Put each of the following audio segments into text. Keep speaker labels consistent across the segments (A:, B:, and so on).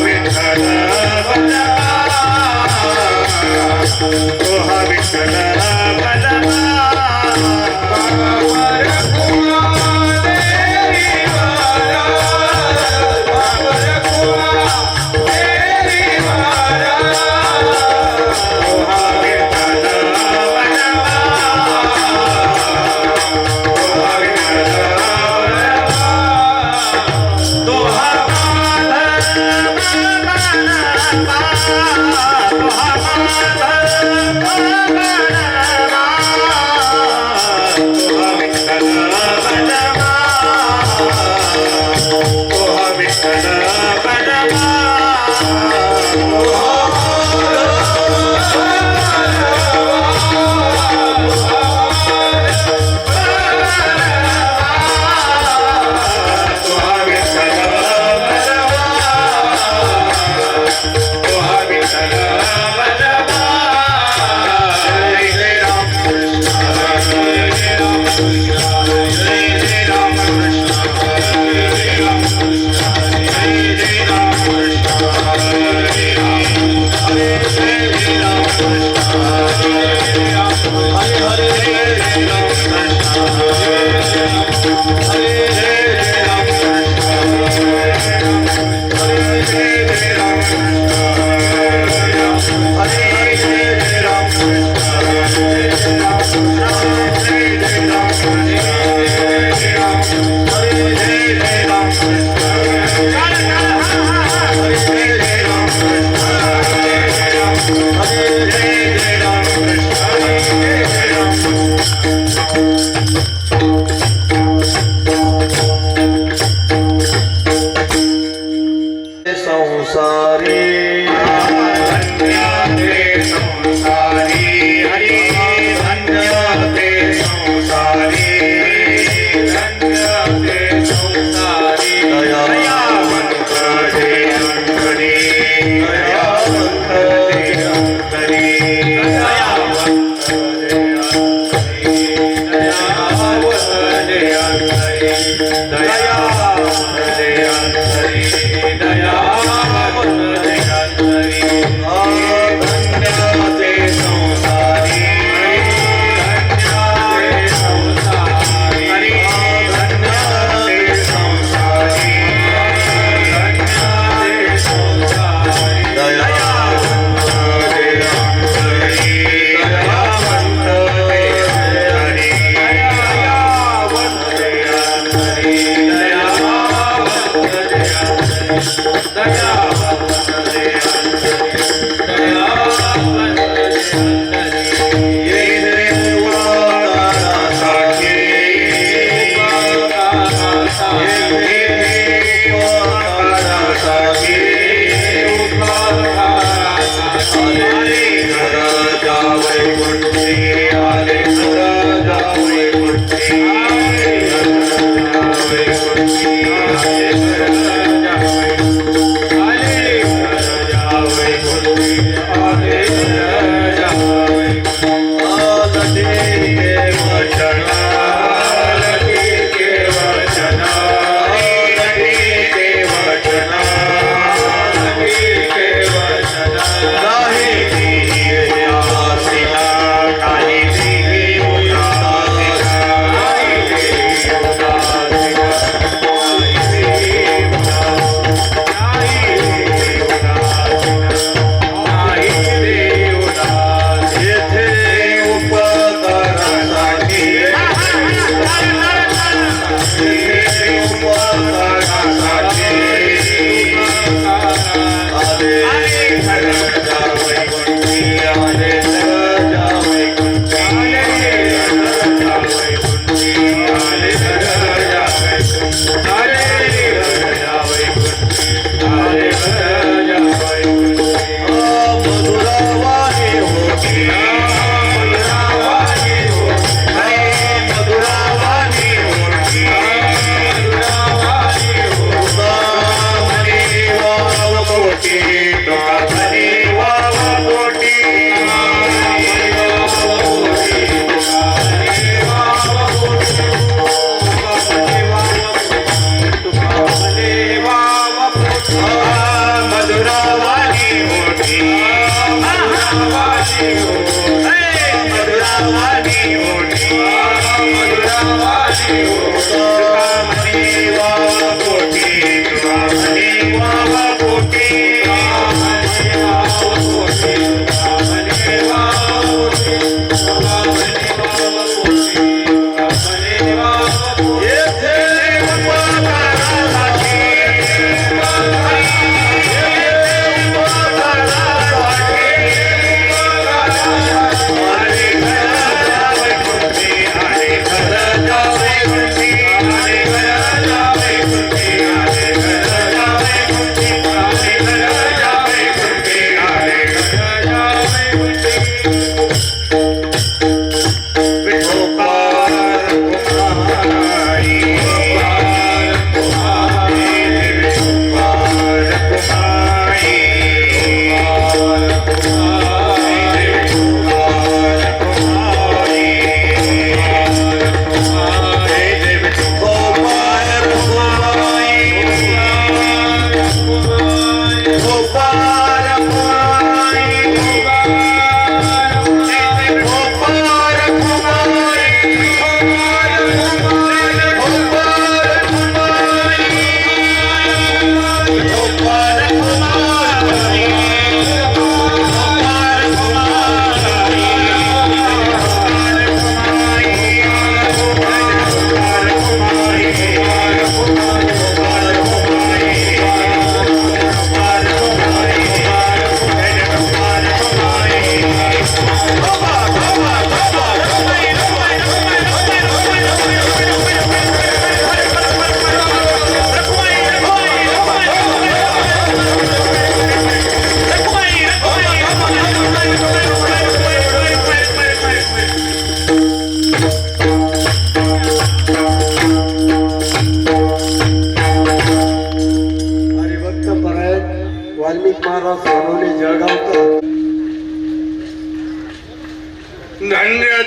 A: Vitthal Hare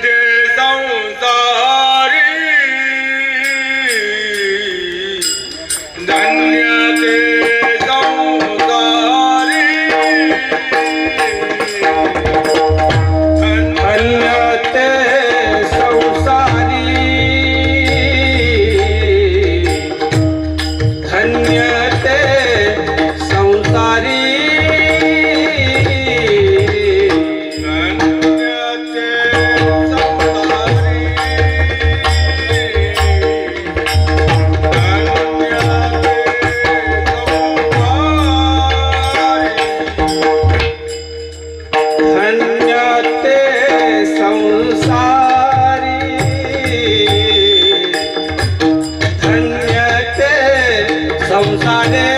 A: ते संसारी धन्य ते संसारी धन्य ते संसारी धन्य ते संसारी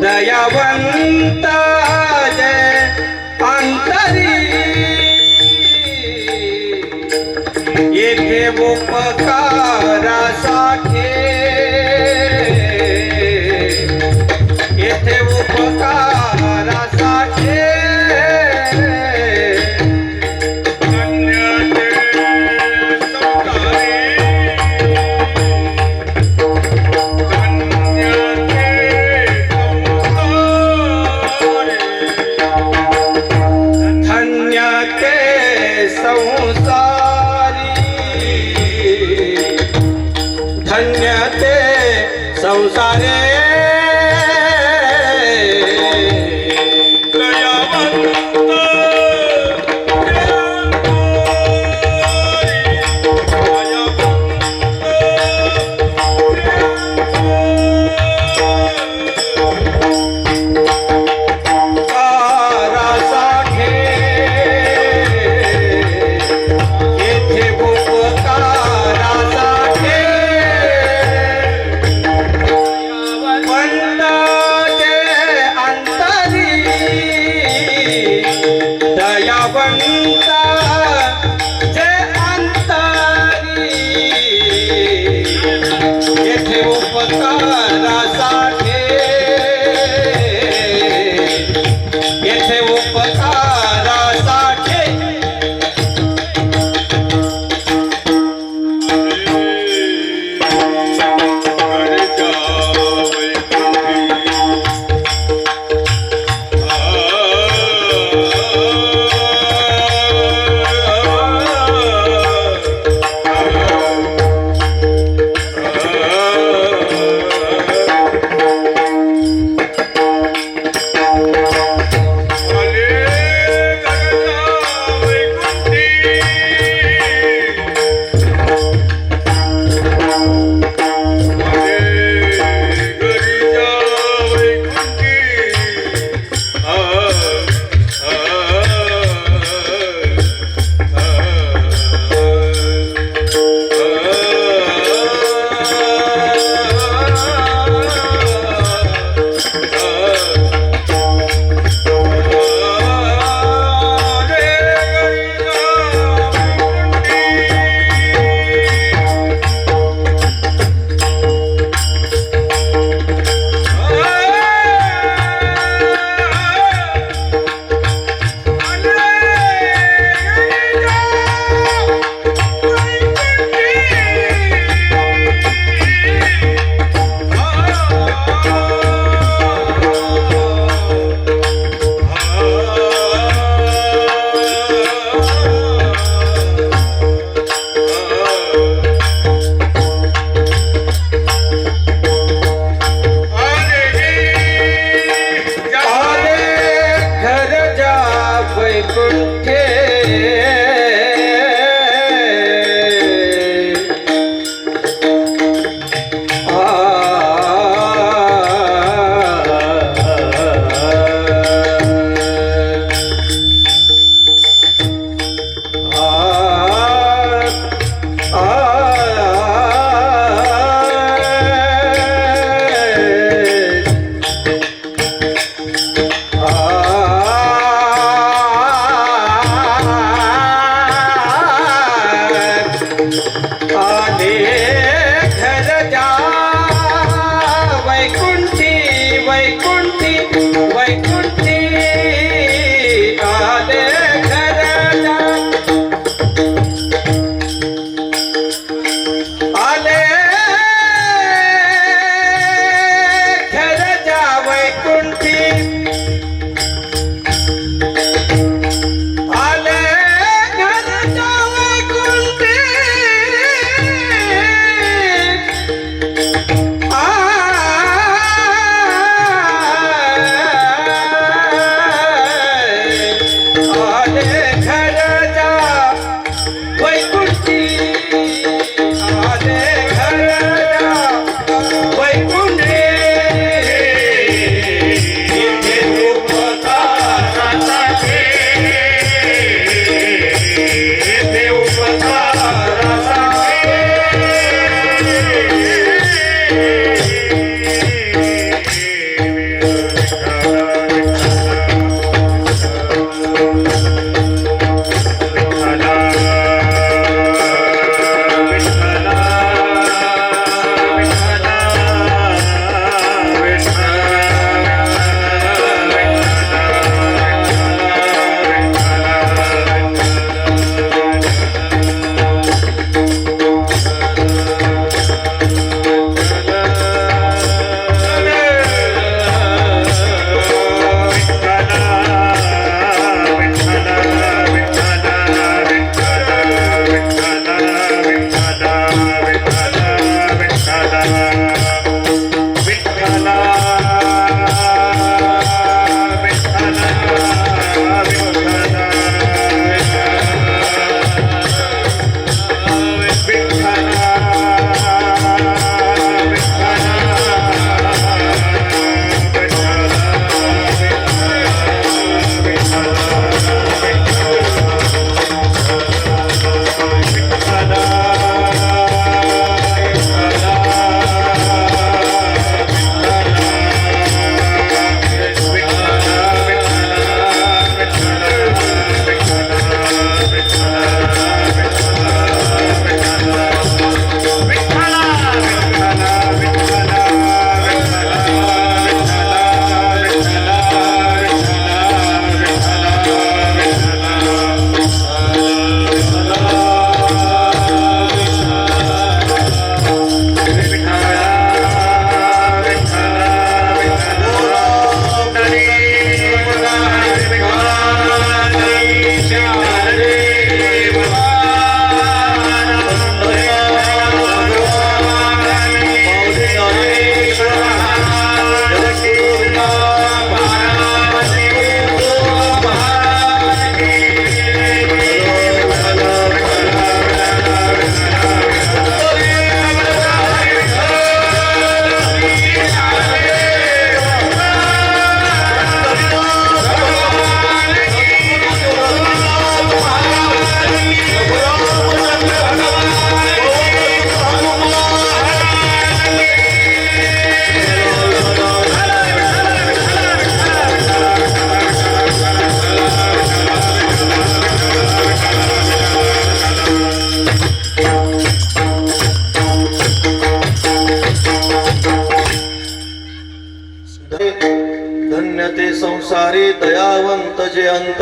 A: दयावंत जय अंतरी येथे उपकारासाठी येथे उपकारासाठी धन्य ते संसारे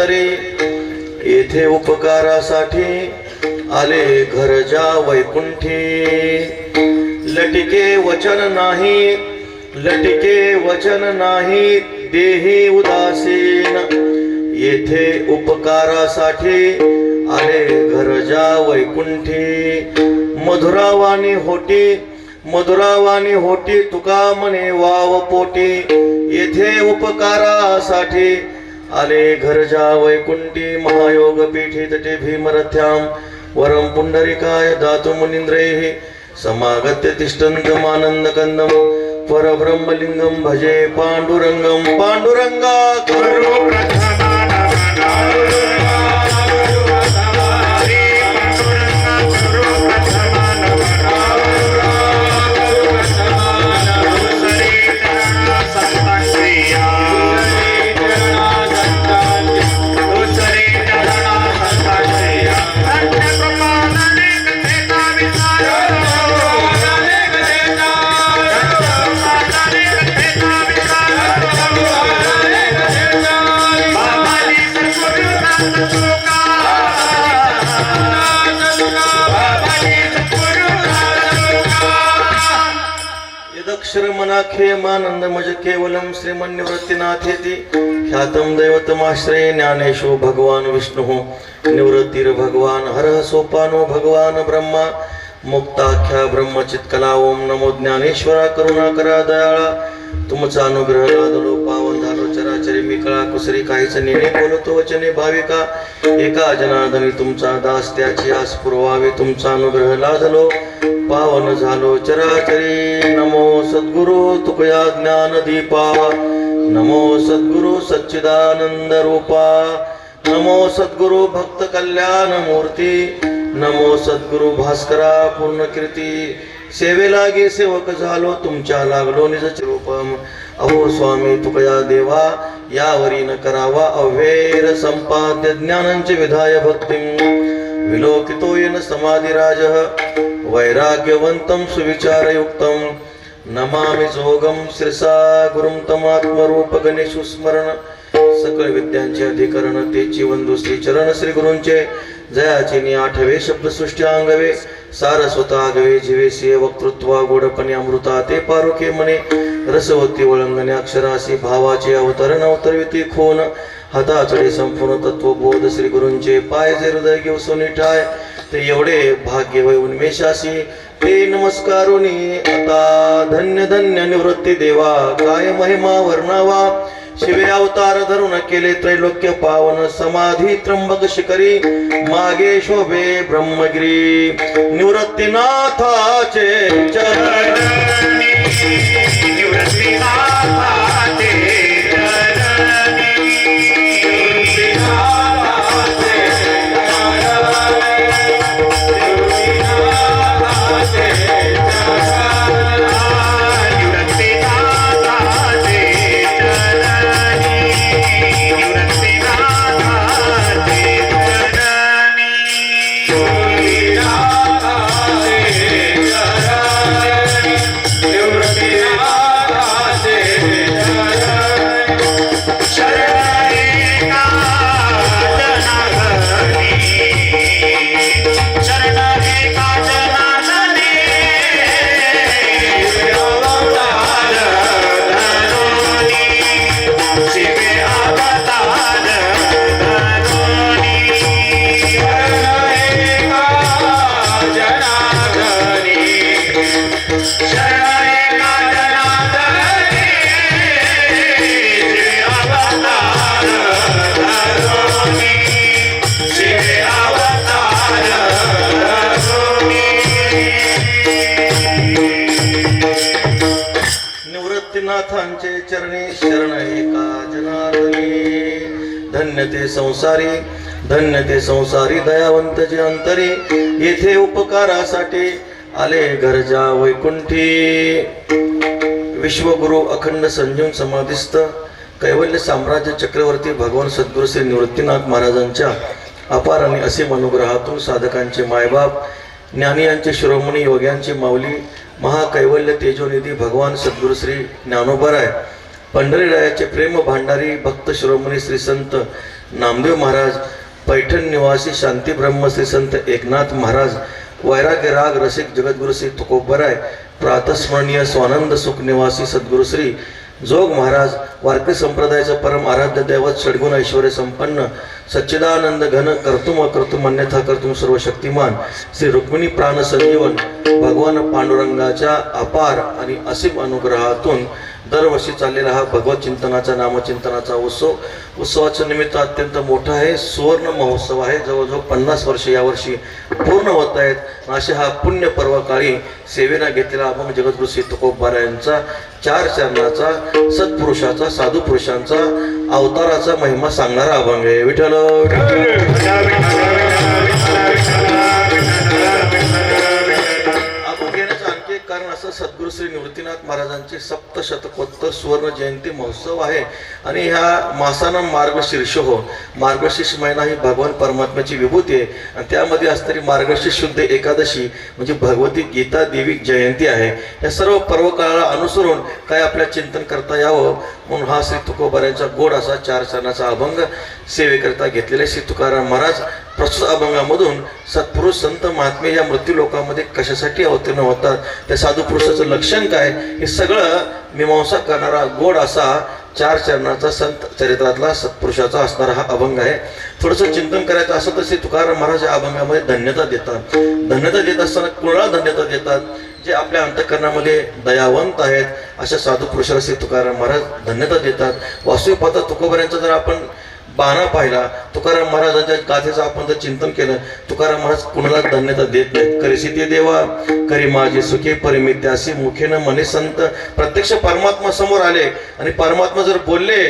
B: अंतरी येथे उपकारासाठी आले घरजा वैकुंठी लटिके वचन नाही लटिके वचन नाही देही उदासीन येथे उपकारासाठी आले घरजा वैकुंठी मधुरावाणी होटी तुका म्हणे वाव पोटी येथे उपकारासाठी आले घरजा वैकुंठी महायोग पीठी तटे भीमरथ्याम वरम पुंडरिकाय दातु मुनींद्रैः समागत्य तिष्ठन्तमानंद कंदम परब्रह्मलिंगम भजे पांडुरंगम पांडुरंगा करो मनाखेमानंद मज केवलम श्रीमन्निवृत्तिनाथेति ख्यातम दैवतमाश्रये ज्ञानेशो भगवान विष्णु निवृत्तिर भगवान हरः सोपानो भगवान ब्रह्मा मुक्ताख्या ब्रह्मचित्कला ओम नमो ज्ञानेश्वरा करुणाकरा दयाळा तुमचा अनुग्रह लादलो पावन झालो चराचरी मी कळा कुसरी काहीच नेणे बोलतो वचने भाविका एका जनार्दनी तुमचा दास त्याची आस पुरवावी तुमचा अनुग्रह लादलो पावन झालो चराचरी नमो सद्गुरु तुकया ज्ञान दीपा नमो सद्गुरु सच्चिदानंद रूपा नमो सद्गुरु भक्त कल्याण मूर्ती नमो सद्गुरु भास्करा पूर्ण कीर्ती सेवे लागे सेवक झालो तुमच्या लागलो निज रूपम अहो स्वामी तुकया देवा यावरी न करावा अव्येर संपाद्य ज्ञानांचे विधाय भक्तिं विलोकितो येन समाधिराजः वैराग्यवंतं सुविचारयुक्तं नमामि जोगं शिरसा गुरुं तमात्मरूप गणेशु स्मरण सकळ विद्यांचे अधिकरण तेची वंदू श्री चरण श्री गुरूंचे जयाचे नि आठवे शब्द सृष्टी अंगवे सारस्वत आगवे जीवेसी वक्तृत्वा गोडपणे अमृता ते पारुके मने रसवती वळंगणे अक्षरासी भावाचे अवतरण अवतरविती खून हाताचडे संपूर्ण तत्वबोध श्री गुरूंचे पाय जे हृदय घेऊ सोनिठाय ते एवढे भाग्य वै उन्मेषासी ते नमस्कारोनी आता धन्य धन्य निवृत्ती देवा काय महिमा वर्णावा शिवे अवतार धरून केले त्रैलोक्य पावन समाधी त्र्यंबक शिखरी मागे शोभे ब्रह्मगिरी निवृत्तीनाथाचे चरणी निवृत्तीनाथाचे नाथांचे चरणी शरण एका जनार्दनी धन्य ते संसारी दयावंत जे अंतरी येथे उपकारासाठी आले गरजा वैकुंठी विश्वगुरु अखंड संजीवन समाधिस्थ कैवल्य साम्राज्य चक्रवर्ती भगवान सद्गुरू श्री निवृत्तीनाथ महाराजांच्या अपार आणि असीम अनुग्रहातून साधकांचे मायबाप ज्ञानियांचे शिरोमणी योग्यांची माऊली महाकैवल्य तेजोनिधी भगवान सद्गुरू श्री ज्ञानोबराय पंढरीरायाचे प्रेम भांडारी भक्त शिरोमणी श्री संत नामदेव महाराज, पैठण निवासी शांती ब्रह्मश्री संत एकनाथ महाराज, वैराग्य राग रसिक जगद्गुरु श्री तुकोबराय, प्रातस्मरणीय स्वानंद सुख निवासी सद्गुरु श्री जोग महाराज, वारकरी संप्रदायाचं परम आराध्य दैवत षडगुण ऐश्वर्य संपन्न सच्चिदानंद घन कर्तुम अकर्तुम अन्यथा कर्तुम सर्व शक्तिमान श्री रुक्मिणी प्राण संजीवन भगवान पांडुरंगाच्या अपार आणि असीम अनुग्रहातून दरवर्षी चाललेला हा भगवत चिंतनाचा नामचिंतनाचा उत्सवाचं निमित्त अत्यंत मोठा आहे. सुवर्ण महोत्सव आहे. जवळजवळ 50 वर्ष यावर्षी पूर्ण होत आहेत. अशा हा पुण्य पर्वकाळी सेवेला घेतलेला अभंग जगद्गुरु श्री तुकोबारायांचा 4 चरणाचा सत्पुरुषाचा साधू पुरुषांचा अवताराचा महिमा सांगणारा अभंग आहे. विठ्ठल कारण असं सद्गुरु श्री निवृत्तीनाथ महाराजांचे सप्तशतकोत्तर सुवर्ण जयंती महोत्सव आहे आणि ह्या मासाना मार्गशीर्ष हो. मार्गशीर्ष महिना ही भगवान परमात्म्याची विभूती आहे आणि त्यामध्ये असणारी मार्गशीर्ष शुद्ध एकादशी म्हणजे भगवती गीता देवी जयंती आहे. या सर्व पर्वकाळाला अनुसरून काय आपल्या चिंतन करता यावं म्हणून हा श्री तुकोबारायांचा गोड असा 4 चरणाचा अभंग सेवेकरिता घेतलेले श्री तुकाराम महाराज प्रस्तुत अभंगामधून सत्पुरुष संत महात्मे या मृत्यू लोकांमध्ये कशासाठी अवतीर्ण होतात, त्या साधू पुरुषाचं लक्षण काय, हे सगळं मीमांसा करणारा गोड असा 4 चरणाचा संत चरित्रातला सत्पुरुषाचा असणारा हा अभंग आहे. थोडंसं चिंतन करायचं असं तर श्री तुकाराम महाराज या अभंगामध्ये धन्यता देतात. धन्यता देत असताना कुणाला धन्यता देतात, जे आपल्या अंतःकरणामध्ये दयावंत आहेत अशा साधू पुरुषाला श्री तुकाराम महाराज धन्यता देतात. वास्तविक पाहता तुकोबारायांचा जर आपण बाणा पाहिला, तुकाराम महाराजांच्या गाथेचं आपण जर चिंतन केलं, तुकाराम महाराज कुणाला धन्यता देत नाहीत. करीसी ते देवा करी माझे सुखे परिमित्यासी मुखेन मने संत. प्रत्यक्ष परमात्मा समोर आले आणि परमात्मा जर बोलले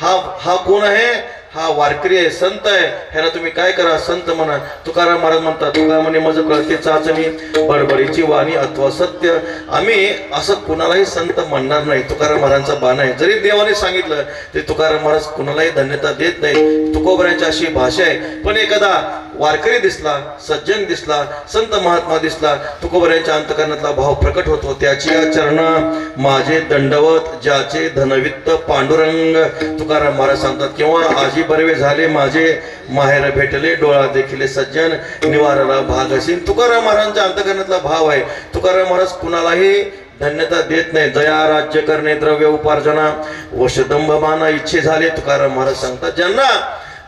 B: हा कोण आहे, हा वारकरी आहे, संत आहे, ह्याला तुम्ही काय करा, संत म्हणा. तुकाराम महाराज म्हणतात, तुकाराम म्हणे मज कळते चाचणी बडबडीची वाणी अथवा सत्य. आम्ही असं कुणालाही संत म्हणणार नाही. तुकाराम महाराजांचा बाण आहे. जरी देवाने सांगितलं तरी तुकाराम महाराज कुणालाही धन्यता देत नाही. तुकोबारायांची अशी भाषा आहे. पण एखादा वारकरी दिसला, सज्जन दिसला, संत महात्मा दिसला, तुकोबारायांच्या अंतःकरणातला भाव प्रकट होतो. त्याची या चरणा माझे दंडवत ज्याचे धनवित्त पांडुरंग. तुकाराम महाराज सांगतात, किंवा आजी बरवे झाले माझे माहेर भेटले डोळा देखील सज्जन निवाराला भाग असेल. तुकाराम महाराजांच्या अंतःकरणातला भाव आहे. तुकाराम महाराज कुणालाही धन्यता देत नाही. दया राज्य करणे द्रव्य उपार्जना वशदंभ माना इच्छे झाले. तुकाराम महाराज सांगतात, ज्यांना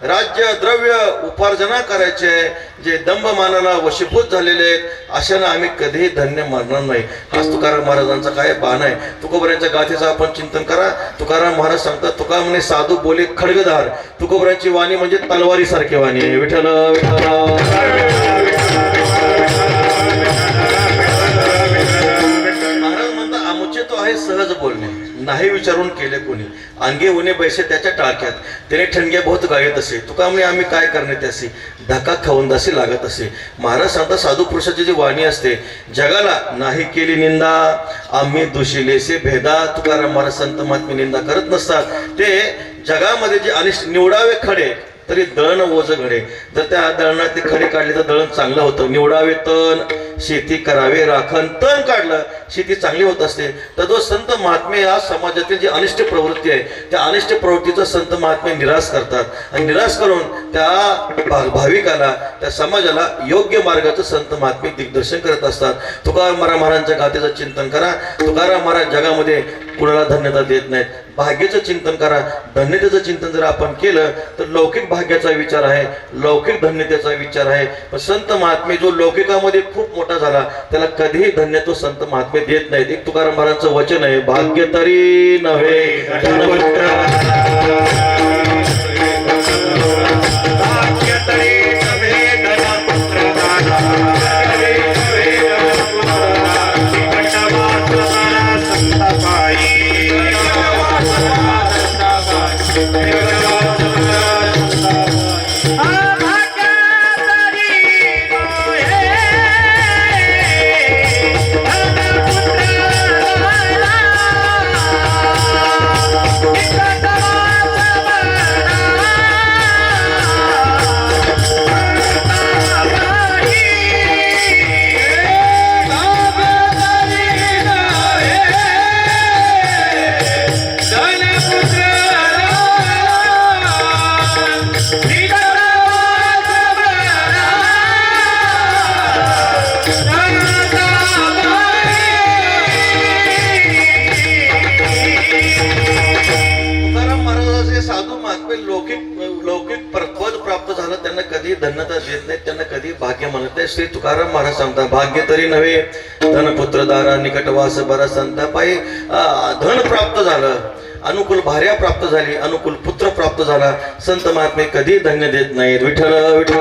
B: राज्य द्रव्य उपार्जना करायचे, जे दंभमानाला वशीभूत झालेले आहेत, अशांना आम्ही कधीही धन्य मानणार नाही. हाच तुकाराम महाराजांचा काय बाण आहे. तुकोबारायांच्या गाथेचं आपण चिंतन करा. तुकाराम महाराज सांगतात, तुका म्हणे साधू बोले खडगधार. तुकोबारायांची वाणी म्हणजे तलवारी सारखी वाणी आहे. विठ्ठल महाराज म्हणतात, आमुचे तो आहे सहज बोलणे, नाही विचारून केले कोणी. अंगे उने बैसे त्याच्या टाळक्यात, त्याने ठणग्या बहुत गायत असे. तुका म्हणे आम्ही काय करणे त्याशी, धक्का खाऊन दासी लागत असे. महाराज सांगता, साधू पुरुषाची जी वाणी असते, जगाला नाही केली निंदा आम्ही दुशिलेसे भेदा. तुकाराम महाराज संत महात्मे निंदा करत नसतात. ते जगामध्ये जे अनिष्ट निवडावे खडे तरी दळण ओझ घडे. जर त्या दळणात ते खडे काढले तर दळण चांगलं होतं. निवडावे तण शेती करावे राखण. तण काढलं शेती चांगली होत असते. तर जो संत महात्मे या समाजातील जी अनिष्ट प्रवृत्ती आहे, त्या अनिष्ट प्रवृत्तीचा संत महात्मे निराश करतात आणि निराश करून त्या भाविकाला, त्या समाजाला योग्य मार्गाचं संत महात्मे दिग्दर्शन करत असतात. तुकाराम महाराजांच्या गाथेचं चिंतन करा. तुकाराम महाराज जगामध्ये कुणाला धन्यता देत नाहीत. भाग्याचं चिंतन करा. धन्यतेचं चिंतन जर आपण केलं तर लौकिक भाग्याचा विचार आहे, लौकिक धन्यतेचा विचार आहे. पण संत महात्मे जो लौकिकामध्ये खूप मोठा झाला, त्याला कधीही धन्य तो संत महात्मे देत नाहीत. एक तुकाराम महाराजांचं वचन आहे, भाग्य तरी नव्हे कधी भाग्य म्हणत नाही. श्री तुकाराम महाराज सांगतात, भाग्य तरी नव्हे धनपुत्र दारा निकटवास बरा संता पायी धन प्राप्त झालं, अनुकूल भार्या प्राप्त झाली, अनुकूल पुत्र प्राप्त झाला, संत महात्मे कधी धन्य देत नाहीत. विठ्ठल विठ्ठल.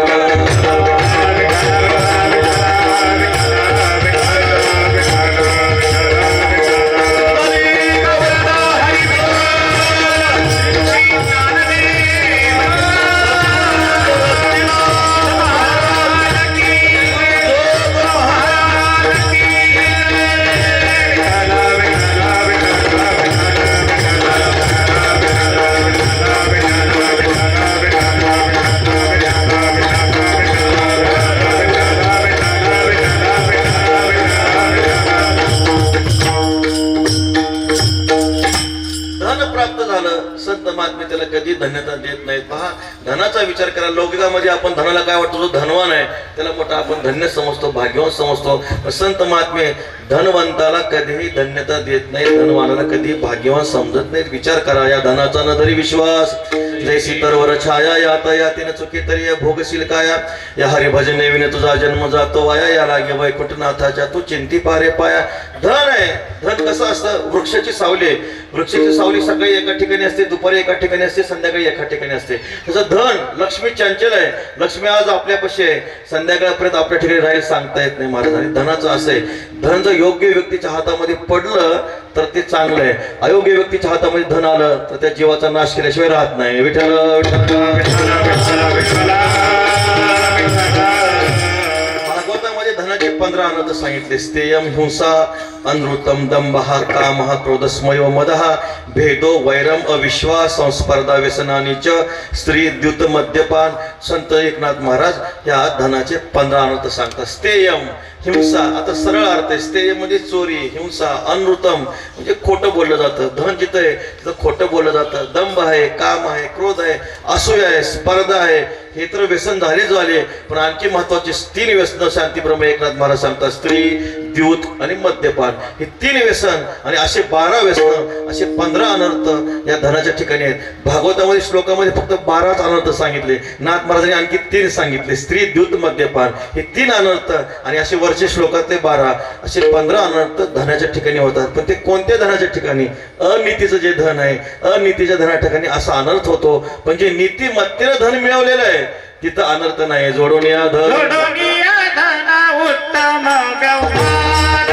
B: संत महात्मे त्याला कधी धन्यता देत नाहीत. पहा, धनाचा विचार करा. लौकिकामध्ये आपण धनाला काय वाटतो, जो धनवान आहे त्याला मोठा आपण धन्य समजतो, भाग्यवान समजतो. पण संत महात्मे धनवंताला कधीही धन्यता देत नाहीत, धनवानाला कधी भाग्यवान समजत नाहीत. विचार करा, या धनाचा न धरी विश्वास, जैसी तरवर छाया याता यातीन चुकी तरी भोगशील काया, या हरिभजने विने तुझा जन्म जातो वाया, या लागे वैकुंठनाथाच्या तू चिंती पारे पाया. धन आहे. धन कसं असतं, वृक्षाची सावली आहे. वृक्षाची सावली सकाळी एका ठिकाणी असते, दुपारी एका ठिकाणी असते, संध्याकाळी एका ठिकाणी असते. तसं धन, लक्ष्मी चंचल आहे. लक्ष्मी आज आपल्यापाशी आहे, संध्याकाळपर्यंत आपल्या ठिकाणी राहील सांगता येत नाही महाराज. आणि धनाचं असं आहे, धन जर योग्य व्यक्तीच्या हातामध्ये पडलं तर ते चांगलं आहे, अयोग्य व्यक्तीच्या हातामध्ये धन आलं तर त्या जीवाचा नाश केल्याशिवाय राहत नाही. विठ्ठल भागवतामध्ये धनाचे 15 आनंद सांगितले. स्थेयम हिंसा अनृतम दंभः कामः क्रोधस्मयो मदः भेदो वैरम अविश्वास संस्पर्धा व्यसनानी च स्त्री द्युत मद्यपान. संत एकनाथ महाराज या धनाचे 15 अनर्थ सांगतात. स्थेयम हिंसा, आता सरळ अर्थ आहे. स्थेय म्हणजे चोरी, हिंसा, अनृतम म्हणजे खोटं बोललं जातं. धन जिथं आहे तिथं खोटं बोललं जातं. दंभ आहे, काम आहे, क्रोध आहे, असूया आहे, स्पर्धा आहे. हे तर व्यसन झाले. पण आणखी महत्वाचे 3 व्यसन शांतीब्रह्म एकनाथ महाराज सांगतात. स्त्री, द्यूत आणि मद्यपान, हे 3 व्यसन आणि असे 12 व्यसन, असे 15 अनर्थ या धनाच्या ठिकाणी आहेत. भागवतामध्ये श्लोकामध्ये फक्त 12च अनर्थ सांगितले. नाथ महाराजांनी आणखी 3 सांगितले. स्त्री, द्यूत, मद्यपान हे 3 अनर्थ आणि असे वरचे श्लोकातले 12 असे 15 अनर्थ धनाच्या ठिकाणी होतात. पण ते कोणत्या धनाच्या ठिकाणी? अनीतीचं जे धन आहे, अनीतीच्या धना ठिकाणी असा अनर्थ होतो. पण जे नीतिमत्तेनं धन मिळवलेलं आहे तिथं अनर्थ नाही. जोडून या धन
C: उत्तम व्यवहार,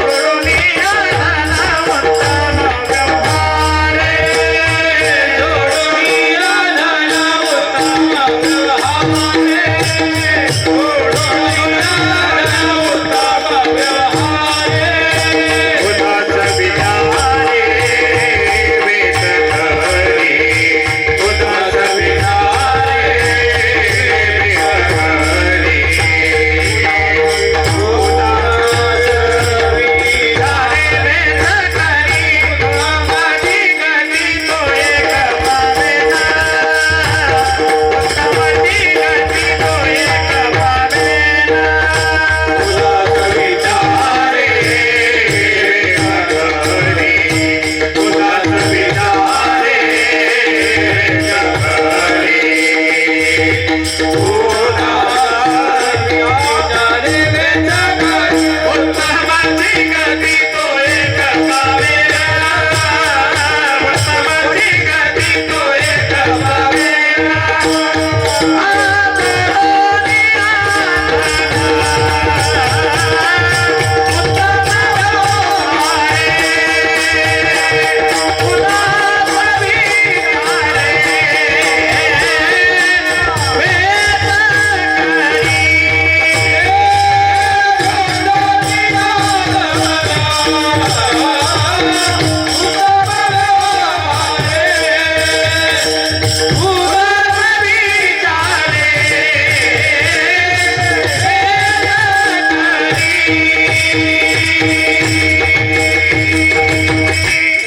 C: जोडून या धना उत्तम व्यवहार, जोडून या धना उत्तम व्यवहार, जोडून या धना उत्तम व्यवहार. उदास विचारे वेद धरी, उदास विचारे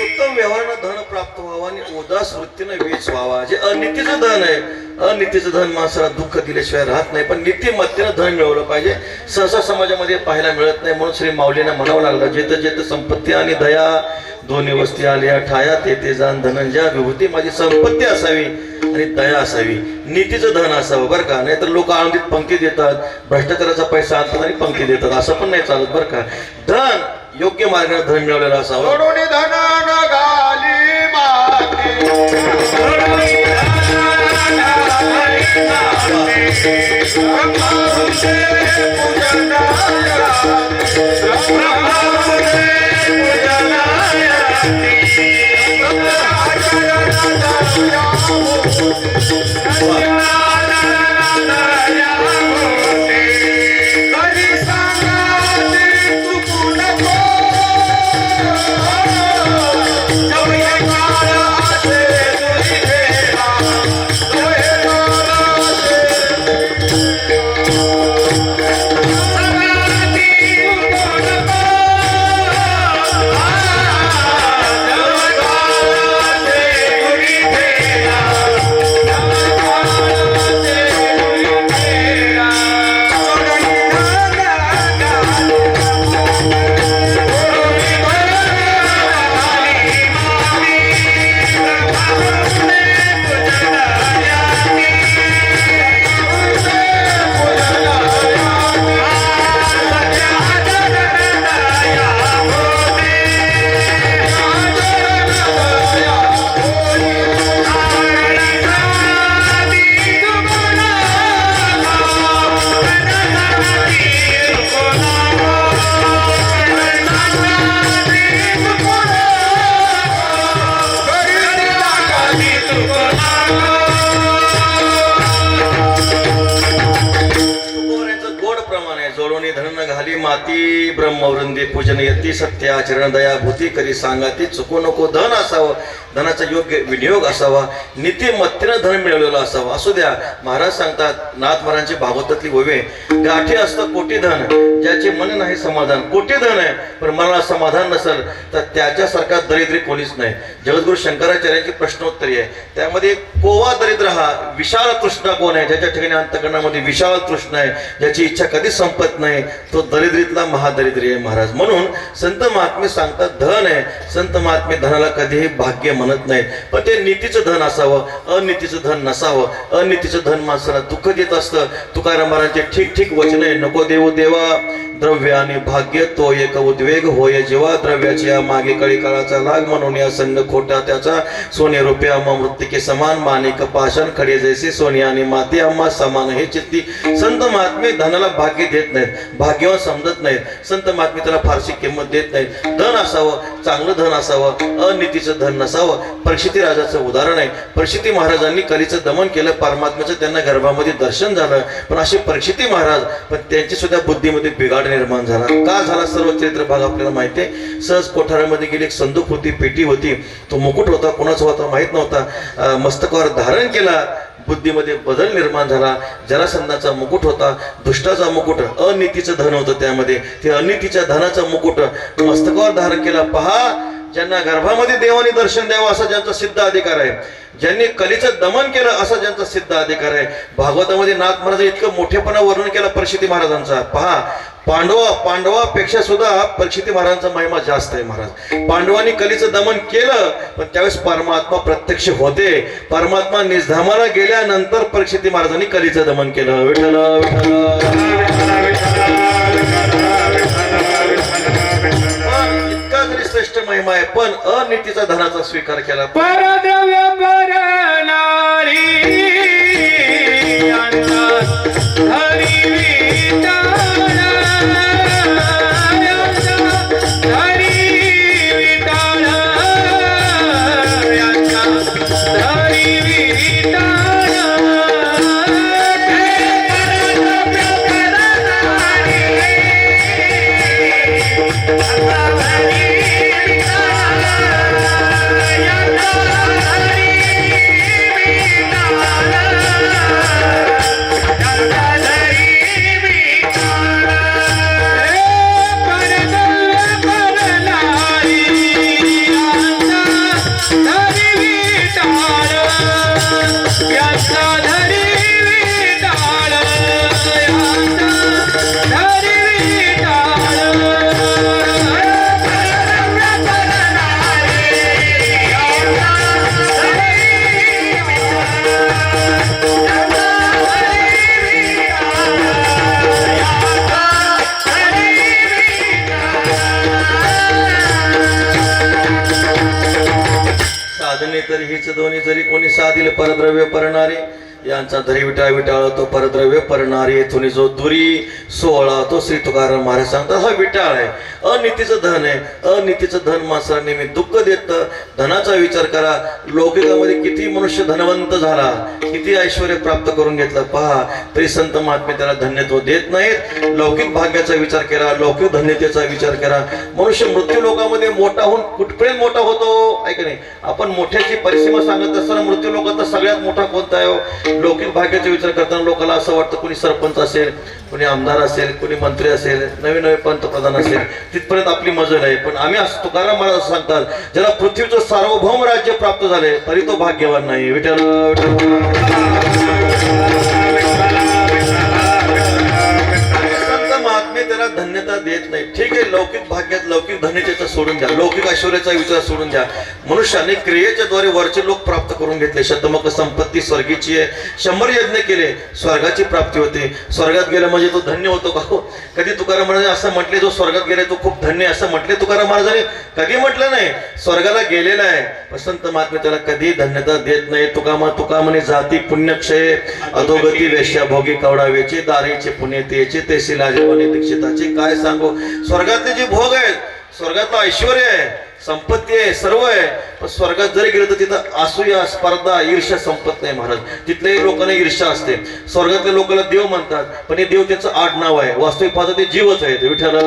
B: उत्तम व्यवहारानं धन प्राप्त व्हावं आणि उदास वृत्तीनं वेच व्हावा. जे अनितीचं धन आहे अनितीचं धन माणसाला दुःख दिल्याशिवाय राहत नाही, पण नीतिमत्तेनं धन मिळवलं पाहिजे. सहसा समाजामध्ये पाहायला मिळत नाही, म्हणून श्री माऊलींना म्हणावं लागलं, जेत जेत संपत्ती आणि दया दोन्ही वस्ती आल्या ठाया तेथे जाण धनंजया विभूती. माझी संपत्ती असावी आणि दया असावी, नीतीचं धन असावं बरं का. नाहीतर लोक आनंदीत पंक्ती देतात, भ्रष्टाचाराचा पैसा आणतात आणि पंक्ती देतात, असं पण नाही चालत बरं का. धन योग्य मार्गाने धन मिळवलेलं असावं.
C: सोडून धनान घाली माती, सोडून धनान घाली माती, ब्रह्मावृते पूजनाया, ब्रह्मावृते पूजनाया, कधी सांगाते चुकू नको, जवळे काळ असे तुझी वेळा, जवळे काळ असे सांगाते चुकू नको, जवळे काळ असे तुझी वेळा, जवळे काळ असे तुझी वेळा.
B: तुकोबारायांचं गोड प्रमाण आहे. जोडोनी धन घाली माती, ब्रह्मवृंदे पूजन यती, सत्य आचरण दया भूती करी सांगाती, चुकू नको. धन असावं, धनाचा योग्य विनियोग असावा, नीतिमत्तेनं धन मिळवलेलं असावं. असू द्या, महाराज सांगतात, नाथ महाराजांची भागवतातली ओवे, गाठी असतं कोटी धन, ज्याचे मन नाही समाधान. कोटी धन आहे पण मनाला समाधान नसेल तर त्याच्यासारखा दरिद्री कोणीच नाही. जगद्गुरु शंकराचार्यांची प्रश्नोत्तरी आहे, त्यामध्ये कोवा दरिद्र हा विशाल तृष्णा कोण आहे, ज्याच्या ठिकाणी अंतकरणामध्ये विशाल तृष्णा आहे, ज्याची इच्छा कधीच संपत नाही, तो दरिद्रीतला महादरिद्री आहे महाराज. म्हणून संत महात्मे सांगतात, धन आहे, संत महात्मे धनाला कधीही भाग्य म्हणत नाहीत, पण ते नीतीचं धन असावं, अनीतीचं धन नसावं. अनीतीचं धन माणसाला दुःख देत असतं. तुकाराम महाराजांचे ठीक ठीक वचन आहे, नको देऊ देवा द्रव्य आणि भाग्य, तो एक उद्वेग होय जेव्हा, द्रव्याची या मागे कळी काळाचा लाग, म्हणून या संग खोटा त्याचा, सोने रुपये आम्हा मृत्तिके समान, माणिक पाषाण खडे जैसे सोने आणि माती आम्हा समान हे चित्ती. संत महात्मे धनाला भाग्य देत नाहीत, भाग्यवान समजत नाहीत, संत महात्मे त्याला फारशी किंमत देत नाहीत. धन असावं, चांगलं धन असावं, अनितीचं धन नसावं. परीक्षिती राजाचं उदाहरण आहे. परीक्षिती महाराजांनी कलीचं दमन केलं, परमात्म्याचं त्यांना गर्भामध्ये दर्शन झालं, पण असे परीक्षिती महाराज, पण त्यांची सुद्धा बुद्धीमध्ये बिघाड निर्माण झाला. का झाला? सर्व चरित्र भाग आपल्याला माहिती आहे. सहज कोठारामध्ये गेली, एक संदूक होती, पेटी होती, तो मुकुट होता, कोणाचा होता माहित नव्हता, मस्तकावर धारण केला, बुद्धीमध्ये बदल निर्माण झाला. जरासंधाचा मुकुट होता, दुष्टाचा मुकुट, अनितीचं धन होतं त्यामध्ये, ते अनितीच्या धनाचा मुकुट मस्तकावर धारण केला. पहा, ज्यांना गर्भामध्ये देवाने दर्शन द्यावं असा ज्यांचा सिद्ध अधिकार आहे, ज्यांनी कलीचं दमन केलं असा ज्यांचा सिद्ध अधिकार आहे. भागवतामध्ये नाथ महाराज इतकं मोठेपणा वर्णन केला परीक्षिती महाराजांचा. पहा, पांडवापेक्षा सुद्धा परीक्षिती महाराजांचा महिमा जास्त आहे महाराज. पांडवांनी कलीचं दमन केलं, पण त्यावेळेस परमात्मा प्रत्यक्ष होते. परमात्मा निजधामाला गेल्यानंतर परीक्षिती महाराजांनी कलीचं दमन केलं. विठ्ठल इतका जरी श्रेष्ठ महिमा आहे, पण अनितीचा धनाचा स्वीकार केला.
C: परद्रव्य परनारी हरी विटाळ, हरी विटाळ, हरी विटाळ. Hare
B: साधने तरी हीच दोन्ही जरी कोणी साधिल परद्रव्य परणारे यांचा धरी विटाळ विटाळ तो परद्रव्य परणारी येथून जो दुरी सोहळा तो श्री तुकाराम महाराज सांगतात हा विटाळ आहे. अनितीचं धन आहे. अनितीचं धन माणसाला नेहमी दुःख देतं. धनाचा विचार करा. लौकिकामध्ये किती मनुष्य धनवंत झाला, किती ऐश्वर प्राप्त करून घेतलं पहा, तरी संत महात्मे त्याला धन्यत्व देत नाहीत. लौकिक भाग्याचा विचार केला, लौकिक धन्यतेचा विचार करा. मनुष्य मृत्यू लोकामध्ये मोठा होऊन कुठपर्यंत मोठा होतो ऐक नाही. आपण मोठ्याची परिसीमा सांगत असताना मृत्यू लोकांचा सगळ्यात मोठा कोणता आहे? लौकिक भाग्याचा विचार करताना लोकांना असं वाटतं कोणी सरपंच असेल, कोणी आमदार असेल, कोणी मंत्री असेल, नवे नवे पंतप्रधान असेल, तिथपर्यंत आपली मजल आहे. पण आम्ही असं तुकाराम महाराज असं सांगतात, ज्याला पृथ्वीचं सार्वभौम राज्य प्राप्त झाले तरी तो भाग्यवान नाही. विठ्ठल महात्मे त्याला धन्यता देत नाही. ठीक आहे, लौकिक भाग्यात लौकिक धन्यतेचा सोडून द्या, लौकिक ऐश्वर्याचा विचार सोडून द्या. मनुष्याने क्रियेच्या द्वारे वरचे लोक प्राप्त करून घेतले. शतमक संपत्ती स्वर्गीची आहे. 100 यज्ञ केले, स्वर्गाची प्राप्ती होते. स्वर्गात गेला म्हणजे तो धन्य होतो का? हो, कधी तुकाराम महाराजांनी असं म्हटले जो स्वर्गात गेले तो खूप धन्य असं म्हटले तुकाराम महाराजांनी? कधी म्हटलं नाही. स्वर्गाला गेलेला आहे, संत महात्मे त्याला कधी धन्यता देत नाही. तुका म्हणे जाती पुण्यक्षय अधोगती वेश्या भोगी कवडावेचे दारीचे पुण्य तेचे तेसी लाजवाने दीक्षिताचे काय सांगू. स्वर्गातले जे भोग आहेत, स्वर्गातलं ऐश्वर आहे, संपत्ती आहे, सर्व आहे, पण स्वर्गात जरी गेलं तर तिथं असूया स्पर्धा ईर्ष्या संपत नाही महाराज. तिथल्याही लोकांना ईर्ष्या असते. स्वर्गातल्या लोकांना देव म्हणतात, पण हे देव त्याचं आडनाव आहे. वास्तविक पाहता ते जीवच आहेत. विठ्ठल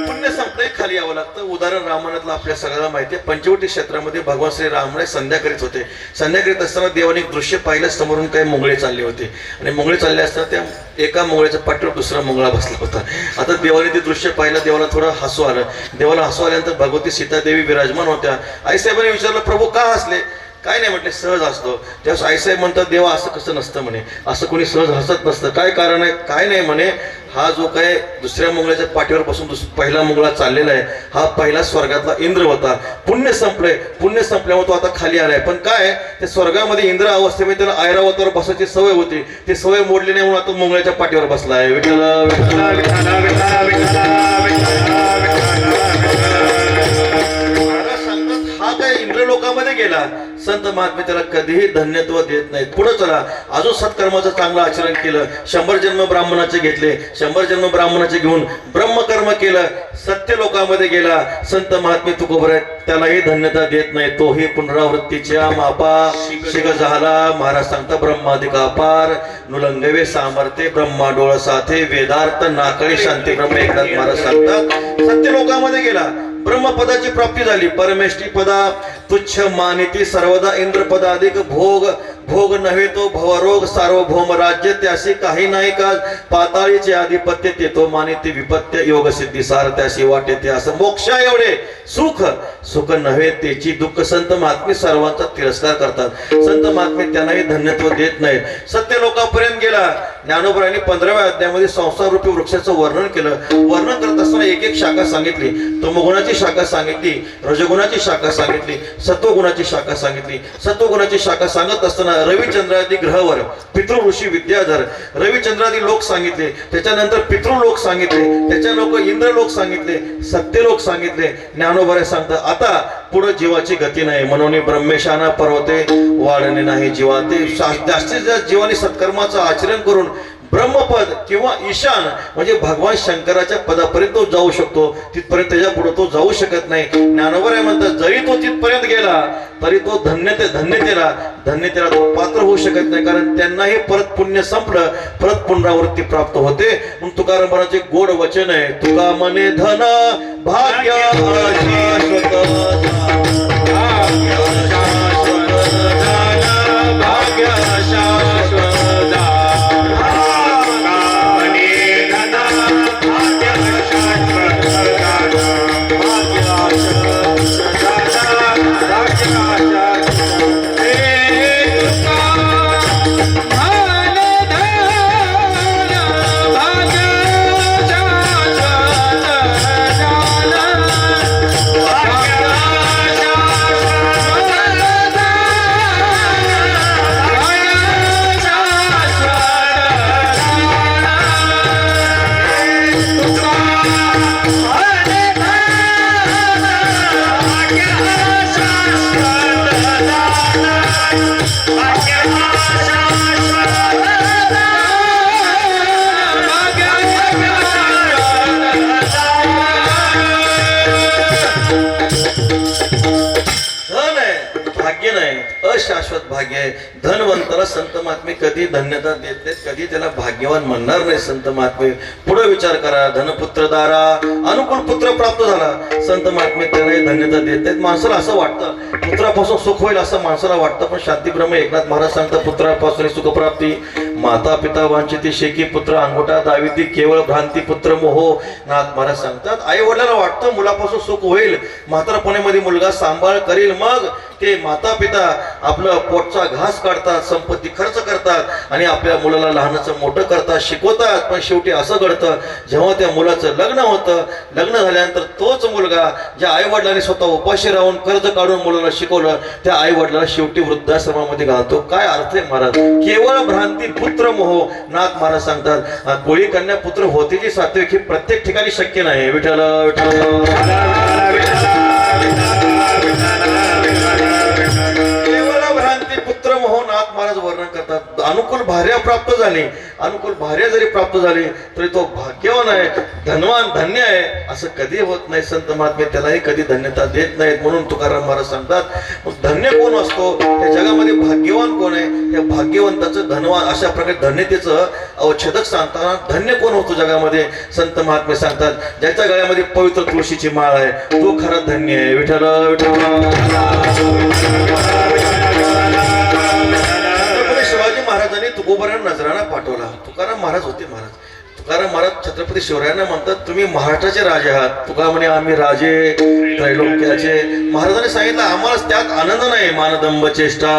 B: पुण्य संपलंय खाली यावं लागतं. उदाहरण रामायणातलं आपल्या सगळ्यांना माहिती आहे. पंचवटी क्षेत्रामध्ये भगवान श्री रामने संध्या करीत होते. संध्या करीत असताना देवाने एक दृश्य पाहिलं. समोरून काही मुंगळे चालले होते आणि मुंगळे चालले असताना त्या एका मुंगळ्याच्या पाठीवर दुसरा मुंगळा बसला होता. आता देवाने ते दृश्य पाहिलं. देवाला थोडं हसू आलं. देवाला हसू आल्यानंतर भगवती सीतादेवी विराजमान होत्या. आईसाहेबांनी विचारलं, प्रभू का हसले? काय नाही म्हटले, सहज असतो. तेव्हा आईसाहेब म्हणतात, देवा असं कसं नसतं म्हणे, असं कोणी सहज हसत नसतं. काय कारण आहे? काय नाही म्हणे, हा जो काय दुसऱ्या मुंगळ्याच्या पाठीवर बसून पहिला मुंगळा चाललेला आहे, हा पहिला स्वर्गातला इंद्र होता. पुण्य संपलंय. पुण्य संपल्यामुळे तो आता खाली आलाय. पण काय, ते स्वर्गामध्ये इंद्र अवस्थेमध्ये त्याला ऐरावतावर बसायची सवय होती. ती सवय मोडली नाही म्हणून आता मुंगळ्याच्या पाठीवर बसलाय. हा काय इंद्र लोकांमध्ये गेला. संत महात्मे त्याला कधीही धन्यत्व देत नाहीत. पुढे चला, अजून सत्कर्माचं चांगलं आचरण केलं. 100 जन्म ब्राह्मणाचे घेतले. 100 जन्म ब्राह्मणाचे घेऊन ब्रह्मकर्म केलं. सत्य लोकांमध्ये गेला. संत महात्मे तुकोबर आहेत, त्यालाही धन्यता देत नाही. तोही पुनरावृत्तीच्या मापा शिग झाला. महाराज सांगता ब्रह्मादिक अपार नुलंगवे सामर्थ्य ब्रह्माडोळ साथे वेदार्थ नाकळी शांती ब्रह्म एकनाथ महाराज सांगतात. सत्य लोकांमध्ये गेला, ब्रह्मपदाची प्राप्ती झाली. परमेष्ठी पदा तुच्छ मानिती सर्वदा इंद्रपदाधिक भोग भोग नव्हे तो भवरोग सार्वभौम राज्य त्याशी काही नाही का पाताळीचे आधिपत्य ते तो मानिती विपत्य योग सिद्धी सार त्याशी वाटे ते असं मोक्षा एवढे सुख सुख नव्हे त्याची दुःख. संत महात्मे सर्वांचा तिरस्कार करतात. संत महात्मे त्यांनाही धन्यत्व देत नाहीत. सत्य लोकांपर्यंत गेला. ज्ञानोबरांनी 15व्या अध्यायामध्ये संसार रूपी वृक्षाचं वर्णन केलं. वर्णन करत असताना एक एक शाखा सांगितली. तमोगुणाची शाखा सांगितली, रजगुणाची शाखा सांगितली, सत्वगुणाची शाखा सांगितली. सत्वगुणाची शाखा सांगत असताना रविचंद्रादी ग्रहवर पितृ ऋषी विद्याधर रविचंद्रादी लोक सांगितले. त्याच्यानंतर पितृलोक सांगितले. त्याच्या लोक इंद्रलोक सांगितले, सत्यलोक सांगितले. ज्ञानोबरे सांगतात आता पुढे जीवाची गती नाही म्हणून ब्रह्मेशाना पर्वते वाढणे नाही जीवाते. जास्तीत जास्त जीवाने सत्कर्माचं आचरण करून ब्रह्मपद किंवा ईशान म्हणजे भगवान शंकराच्या पदापर्यंत तो जाऊ शकतो. तिथपर्यंत त्याच्या पुढे तो जाऊ शकत नाही. ज्ञानोबर म्हणतात जरी तो तिथपर्यंत गेला तरी तो धन्यतेला तो पात्र होऊ शकत नाही. कारण त्यांनाही परत पुण्य संपलं, परत पुनरावृत्ती प्राप्त होते. म्हणून तुकारामांचे गोड वचन आहे, तुका मने धन भाग्य शाश्वत भाग्य आहे. धनवंताला संत महात्मे कधी धन्यता देत नाहीत, कधी त्याला भाग्यवान म्हणणार नाही संत महात्मे. पुढे विचार करा, धनपुत्र दारा अनुकूल पुत्र प्राप्त झाला, संत महात्मे त्यालाही धन्यता देत नाहीत. माणसाला असं वाटतं पुत्रापासून सुख होईल असं माणसाला वाटतं, पण शांतीब्रह्म एकनाथ महाराज सांगतात पुत्रापासून सुखप्राप्ती. माता पिता वांछिती शेकी पुत्र अंगोठा दाविती केवळ भ्रांती पुत्र मोह. नाथ महाराज सांगतात आई वडिलांना वाटतं मुलापासून सुख होईल, म्हातारपणामध्ये मुलगा सांभाळ करील, मग ते माता पिता आपलं पोटचा घास काढतात, संपत्ती खर्च करतात आणि आपल्या मुलाला लहानाचं मोठं करतात, शिकवतात. पण शेवटी असं घडतं जेव्हा त्या मुलाचं लग्न होतं, लग्न झाल्यानंतर तोच मुलगा ज्या आई वडिलांनी स्वतः उपाशी राहून कर्ज काढून मुलाला शिकवलं त्या आई वडिलाला शेवटी वृद्धाश्रमामध्ये घालतो. काय अर्थ आहे महाराज? केवळ भ्रांती पुत्र मोह. नाथ महाराज सांगतात कोळी कन्या पुत्र होती जी सात्विक ही प्रत्येक ठिकाणी शक्य नाही. विठ्ठल केवळ भ्रांती पुत्र मोह. नाथ महाराज वर्णन करतात अनुकूल भार्या प्राप्त झाली, अनुकूल भार्या जरी प्राप्त झाली तरी तो भाग्यवान आहे, धनवान धन्य आहे असं कधी होत नाही. संत महात्मे त्यालाही कधी धन्यता देत नाहीत. म्हणून तुकाराम महाराज सांगतात मग धन्य कोण असतो त्या जगामध्ये, भाग्यवान कोण आहे? त्या भाग्यवंताचं धनवान अशा प्रकारे धन्यतेचं अवच्छेदक सांगताना धन्य कोण होतो जगामध्ये? संत महात्मे सांगतात ज्याच्या गळ्यामध्ये पवित्र तुळशीची माळ आहे तो खरा धन्य आहे. विठ्ठल शिवाजी महाराजांनी तुकोबांना नजराणा पाठवला. तुकाराम महाराज होते. तुकाराम महाराज छत्रपती शिवरायांना म्हणतात तुम्ही महाराष्ट्राचे राजे आहात. तुका म्हणे आम्ही राजे त्रैलोक्याचे. महाराजांनी सांगितलं आम्हाला त्यात आनंद नाही. मानदंब चेष्टा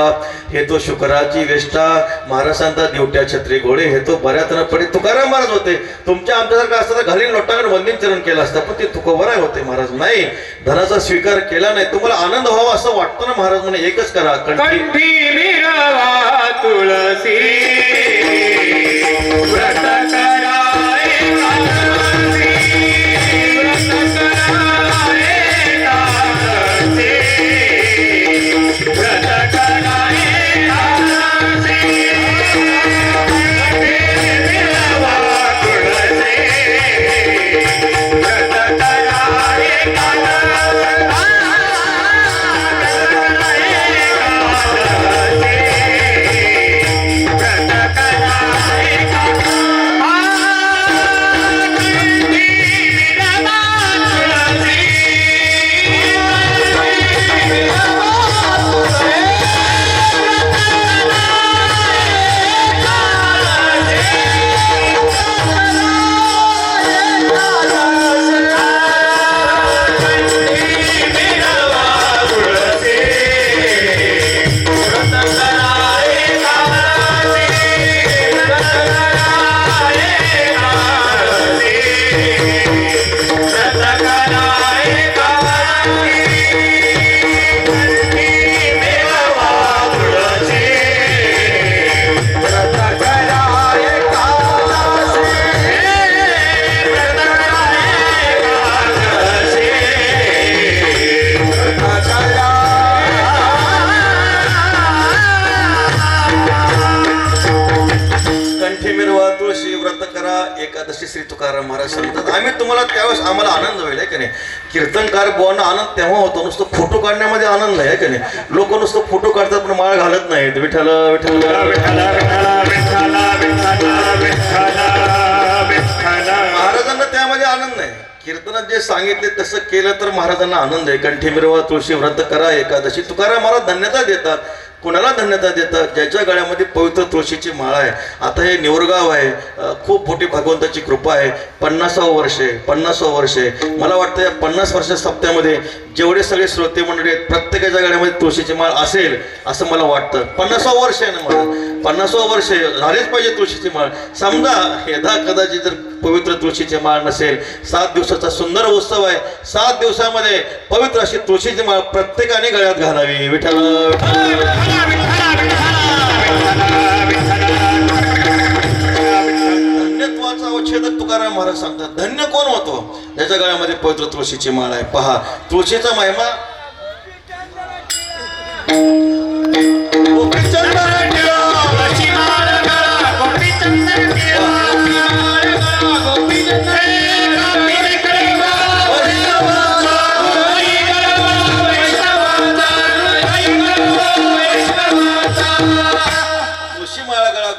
B: हे तो शुक्राची वेष्टा. महाराज सांगतात दिवट्या छत्री घोडे हे तो बऱ्यात न पडे. तुकाराम महाराज होते. तुमच्या आमच्यासारखं असतं तर घालीन लोटांगण वंदन चरण केलं असतं, पण ते तुकोबराय होते. महाराज नाही, धनाचा स्वीकार केला नाही. तुम्हाला आनंद व्हावा असं वाटतं ना, महाराज म्हणे एकच करा
C: कंठी मिळवा तुळसी व्रत कराय कालसी, व्रत कराय कालसी, व्रत कराय कालसी. कंठी मिळवा तुळसी व्रत कराय कालसी.
B: एकादशी श्री तुकाराम महाराज सांगतात आम्ही तुम्हाला त्यावेळेस आम्हाला आनंद होईल आहे की नाही. कीर्तनकार बुवांना आनंद तेव्हा होतो, नुसतं फोटो काढण्यामध्ये आनंद नाही की नाही. लोक नुसतं फोटो काढतात पण माळ घालत नाहीत. विठ्ठल विठ्ठल महाराजांना त्यामध्ये आनंद नाही. कीर्तनात जे सांगितले तसं केलं तर महाराजांना आनंद आहे. कंठी मिरवा तुळशी व्रत करा एकादशी. तुकाराम महाराज धन्यता देतात. कुणाला धन्यता देतात? ज्याच्या गळ्यामध्ये पवित्र तुळशीची माळ आहे. आता हे निवरगाव आहे, खूप मोठी भगवंताची कृपा आहे. 50वं वर्ष आहे. मला वाटतं या 50 वर्ष सप्त्यामध्ये जेवढे सगळे श्रोते मंडळी आहेत प्रत्येकाच्या गळ्यामध्ये तुळशीची माळ असेल असं मला वाटतं. 50वं वर्ष आहे ना मला, 50वं वर्ष झालेच पाहिजे तुळशीची माळ. समजा यदा कदाचित जर पवित्र तुळशीची माळ नसेल, 7 दिवसाचा सुंदर उत्सव आहे. 7 दिवसामध्ये पवित्र अशी तुळशीची माळ प्रत्येकाने गळ्यात घालावी. विठ्ठल धन्यत्वाचा अवच्छेदक तुकाराम महाराज सांगतात. धन्य कोण होतो? ज्याच्या गळ्यामध्ये पवित्र तुळशीची माळ आहे. पहा तुळशीचा महिमा.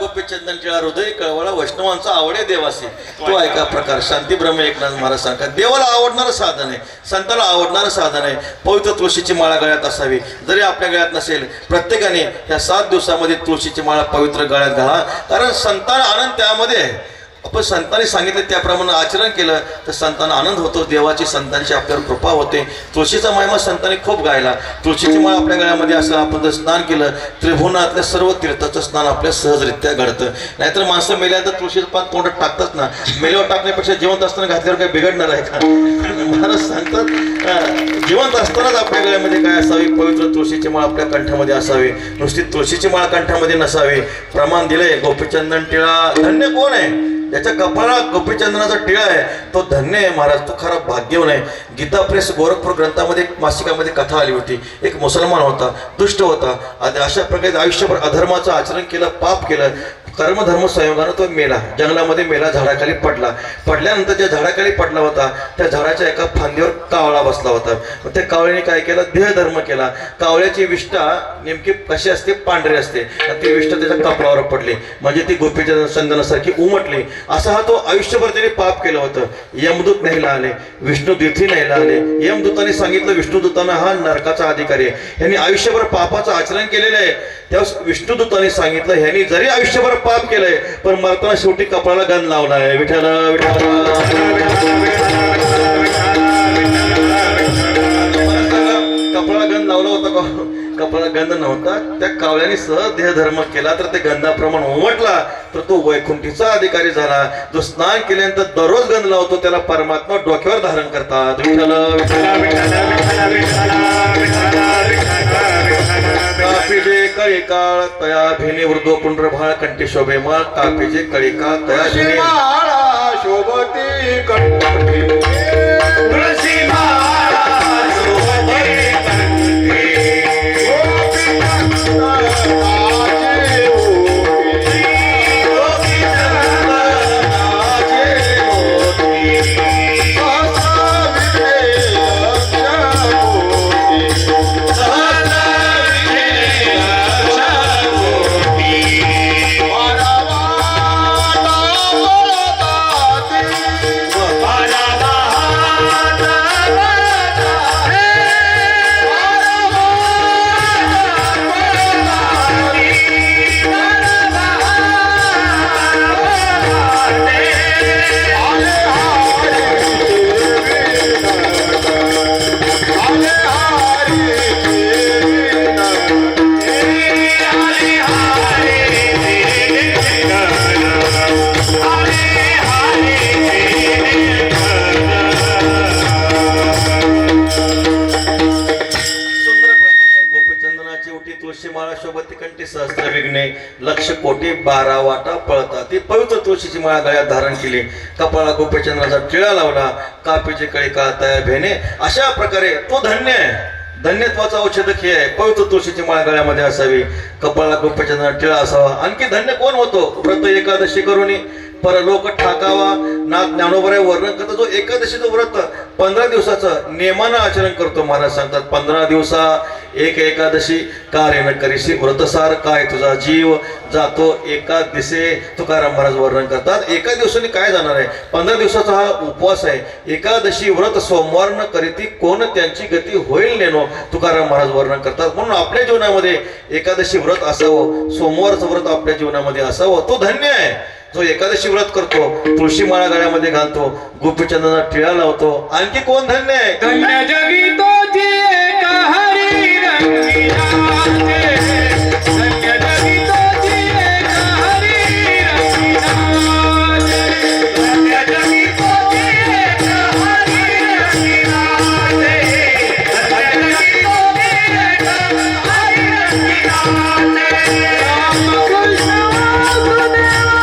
B: गोपीचंदन टिळा हृदय कळवळा वैष्णवांचा आवडे देवासी. तो ऐका प्रकार शांती ब्रह्म एकनाथ महाराज सांगतात. देवाला आवडणारं साधन आहे, संताला आवडणारं साधन आहे. पवित्र तुळशीची माळा गळ्यात असावी. जरी आपल्या गळ्यात नसेल, प्रत्येकाने या 7 दिवसामध्ये तुळशीची माळा पवित्र गळ्यात घाला. कारण संतान आनंद त्यामध्ये आहे. आपण संतांनी सांगितलं त्याप्रमाणे आचरण केलं तर संतांना आनंद होतो. देवाची संतांची आपल्यावर कृपा होते. तुळशीचा महिमा संतांनी खूप गायला. तुळशीची माळ आपल्या गळ्यामध्ये असं आपण जर स्नान केलं त्रिभुवनातल्या सर्व तीर्थाचं स्नान आपल्या सहजरित्या घडतं. नाहीतर माणसं मेल्यानंतर तुळशीचं पान तोंडात टाकतात ना, मेल्यावर टाकण्यापेक्षा जिवंत असताना घातल्यावर काही बिघडणार आहे का? महाराज सांगतात जिवंत असतानाच आपल्या गळ्यामध्ये काय असावी, पवित्र तुळशीची माळ आपल्या कंठामध्ये असावी. नुसती तुळशीची माळ कंठामध्ये नसावी. प्रमाण दिलंय. गोपीचंदन टिळा धन्य कोण आहे? ज्याच्या कपाळा गोपीचंदनाचा टिळा आहे तो धन्य आहे महाराज. तो खरा भाग्यवान आहे. गीता प्रेस गोरखपूर ग्रंथामध्ये मासिकामध्ये कथा आली होती. एक मुसलमान होता, दुष्ट होता. अशा प्रकारे आयुष्यभर अधर्माचं आचरण केलं, पाप केलं. कर्मधर्म संयोगानं तो मेला, जंगलामध्ये मेला, झाडाखाली पडला. पडल्यानंतर ज्या झाडाखाली पडला होता त्या झाडाच्या एका फांदीवर कावळा बसला होता. मग त्या कावळ्याने काय केलं? देहधर्म केला. कावळ्याची विष्ठा नेमकी कशी असते? पांढरी असते. ती विष्ठा त्याच्या कपाळावर पडली, म्हणजे ती गोपीचंदनासारखी उमटली. असा हा तो आयुष्यभर त्याने पाप केलं होतं. यमदूत न्यायला आले, विष्णुदूतही न्यायला आले. यमदूताने सांगितलं विष्णुदूतांना हा नरकाचा अधिकारी आहे, ह्यांनी आयुष्यभर पापाचं आचरण केलेलं आहे. तेव्हा विष्णुदूताने सांगितलं ह्यांनी जरी आयुष्यभर पाप केलंय पण मरताना शेवटी कपाळाला गंध लावलाय. विठ्ठल कपाळाला गंध लावला होता का? कपाळाला गंध नव्हता. त्या कावळ्याने सहज देहधर्म केला तर ते गंधाप्रमाणे उमटला तर तो वैकुंठीचा अधिकारी झाला. जो स्नान केल्यानंतर दररोज गंध लावतो त्याला परमात्मा डोक्यावर धारण करतात. कापिजे कळी काळ तया भिने वृद्धो पुंड्र भाळ कंठी शोभे माळ. कापिजे कळी काळ तया भिने
C: शोभती कंठी तुळशी माळा शोभती कंठी.
B: सहस्त्र विघ्ने लक्ष कोटी 12 वाटा पळता. ती पवित्र तुळशीची माळा गळ्यात धारण केली. कपाळा गोपीचंदनाचा टिळा लावला. कापीचे कळी काळताया भेने. अशा प्रकारे तो धन्य आहे. धन्यत्वाचा औषधक हे आहे. पवित्र तुळशीची माळा गळ्यामध्ये असावी. कपाळा गोपीचंदनाचा टिळा असावा. आणखी धन्य कोण होतो? व्रत एकादशी करून परलोक ठाकावा. नाथ ज्ञानोबराय वर्णन करतो. जो एकादशीचं व्रत 15 दिवसाचं नियमानं आचरण करतो. महाराज सांगतात 15 दिवसा एक एकादशी कार्य न करीशी व्रतसार काय तुझा जीव जातो एका दिसे. तुकाराम महाराज वर्णन करतात. एका दिवसाने काय जाणार आहे? 15 दिवसाचा हा उपवास आहे. एकादशी व्रत सोमवार न करीती कोण त्यांची गती होईल नेनो. तुकाराम महाराज वर्णन करतात. म्हणून आपल्या जीवनामध्ये एकादशी व्रत असावं, सोमवारचं व्रत आपल्या जीवनामध्ये असावं. तो धन्य आहे जो एकादशी व्रत करतो, तुळशी माळा गळ्यामध्ये घालतो, गोपीचंदनाचा टिळा लावतो. आणखी कोण धन्य आहे?
C: धन्य जगी तोची एक हरी रंगिनाचे. धन्य जगी तोची एक हरी रंगिनाचे. धन्य जगी तोची एक हरी रंगिनाचे. धन्य जगी तोची एक हरी रंगिनाचे. रामकृष्ण वासुदेव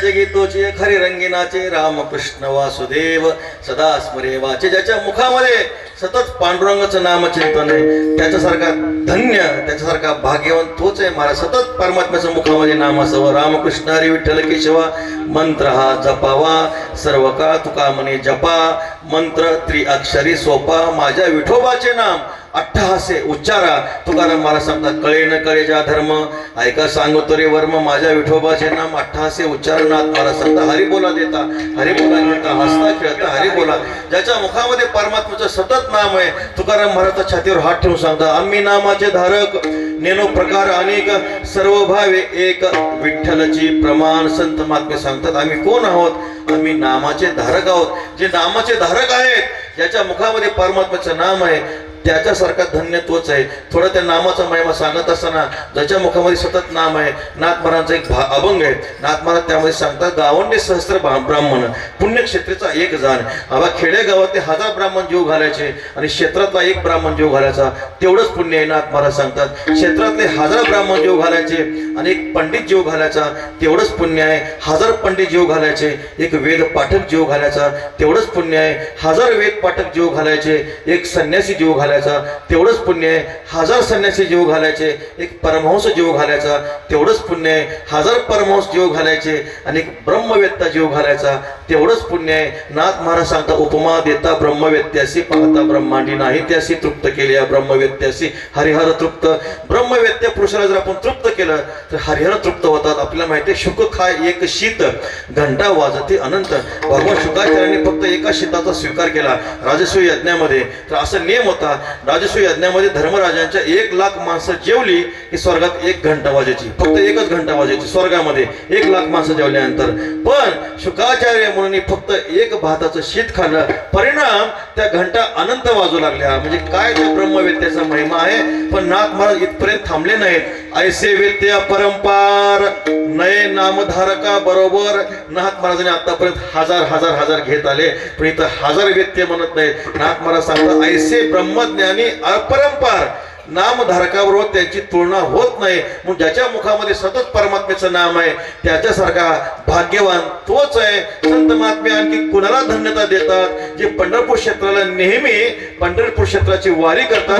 B: जगी तोचे खरे रंगीनाचे रामकृष्ण वासुदेव सदा स्मरे वाचे. ज्याच्या मुखामध्ये सतत पांडुरंगाचं नामचिंतन आहे त्याच्यासारखा धन्य त्याच्यासारखा भाग्यवान तोच आहे महाराज. सतत परमात्म्याचं मुखामध्ये नाम असावं. रामकृष्ण हरी विठ्ठल केशवा मंत्र हा जपावा सर्व काळ तुका म्हणे जपा. मंत्र त्रिअक्षरी सोपा माझ्या विठोबाचे नाम अट्टहासे उच्चारा. तुकाराम महाराज सांगतात कळे न कळे ज्या धर्म ऐका सांगतो रे वर्म. माझ्या विठोबाचे नाम अट्टहासे उच्चारनाथ महाराज सांगतात. हरी बोला देता हरी बोला घेता हसता खेळता हरी बोला. ज्याच्या मुखामध्ये परमात्म्याचं सतत नाम आहे तुकाराम महाराजच्या छातीवर हात ठेवून सांगतात आम्ही नामाचे धारक नेनो प्रकार अनेक सर्व भावे एक विठ्ठलची प्रमाण. संत महात्मे सांगतात आम्ही कोण आहोत आम्ही नामाचे धारक आहोत. जे नामाचे धारक आहेत ज्याच्या मुखामध्ये परमात्म्याचं नाम आहे त्याच्यासारखा धन्य तोच आहे. थोडं त्या नामाचा महिमा सांगत असताना ज्याच्या मुखामध्ये सतत नाम आहे नाथ महाराजांचा एक अभंग आहे. नाथ महाराज त्यामध्ये सांगतात गावंडे सहस्त्र ब्राह्मण पुण्यक्षेत्रेचा एक जाण. आबा खेडेगावात 1000 ब्राह्मण जीव घालायचे आणि क्षेत्रातला एक ब्राह्मण जीव घालायचा तेवढंच पुण्य आहे. नाथ महाराज सांगतात क्षेत्रातले 1000 ब्राह्मण जीव घालायचे आणि एक पंडित जीव घालायचा तेवढंच पुण्य आहे. 1000 पंडित जीव घालायचे एक वेद पाठक जीव घालायचा तेवढंच पुण्य आहे. 1000 वेद पाठक जीव घालायचे एक संन्यासी जीव घालायचा तेवढंच पुण्य आहे. 1000 संन्यासी जीव घालायचे एक परमहंस जीव घालायचा तेवढंच पुण्य आहे. 1000 परमहंस जीव घालायचे आणि एक ब्रह्मवेत्ता जीव घालायचा तेवढंच पुण्य आहे. नाथ महाराज सांगता उपमा देता ब्रह्मवेत्यासी पाहता ब्रह्मांडी नाही त्यासी तृप्त केले या ब्रह्मवेत्यासी हरिहर तृप्त. ब्रह्मवेत्या पुरुषाला जर आपण तृप्त केलं तर हरिहर तृप्त होतात. आपल्याला माहिती आहे शुक खाय एक शीत घंटा वाजते अनंत. भगवान शुकाचार्यांनी फक्त एका शीताचा स्वीकार केला राजसूय यज्ञामध्ये. तर असा नियम होता राजसूय यज्ञामध्ये धर्मराजांच्या 1,00,000 माणसं जेवली की स्वर्गात 1 घंटा वाजायची. फक्त 1च घंटा वाजायची स्वर्गामध्ये 1,00,000 माणसं जेवल्यानंतर. पण शुकाचार्य म्हणून फक्त 1 भाताचं शीत खाल्लं परिणाम त्या घंटा अनंत वाजू लागल्या. म्हणजे काय त्या ब्रह्मवेत्याचा महिमा आहे. पण नाथ महाराज इथपर्यंत थांबले नाहीत. ऐसे वेत्या परंपार नये नामधारका बरोबर. नाथ महाराजांनी आतापर्यंत हजार घेत आले पण इथं 1000 वेत्य म्हणत नाहीत. नाथ महाराज सांगतात ऐसे ब्रह्मज्ञानी अपरंपार नामधारकाबरोबर त्यांची तुलना होत नाही. म्हणून ज्याच्या मुखामध्ये सतत परमात्म्याचं नाम आहे त्याच्यासारखा भाग्यवान तोच आहे. संत महात्मे आणखी कुणाला धन्यता देतात जे पंढरपूर क्षेत्राला नेहमी पंढरपूर क्षेत्राची वारी करतात.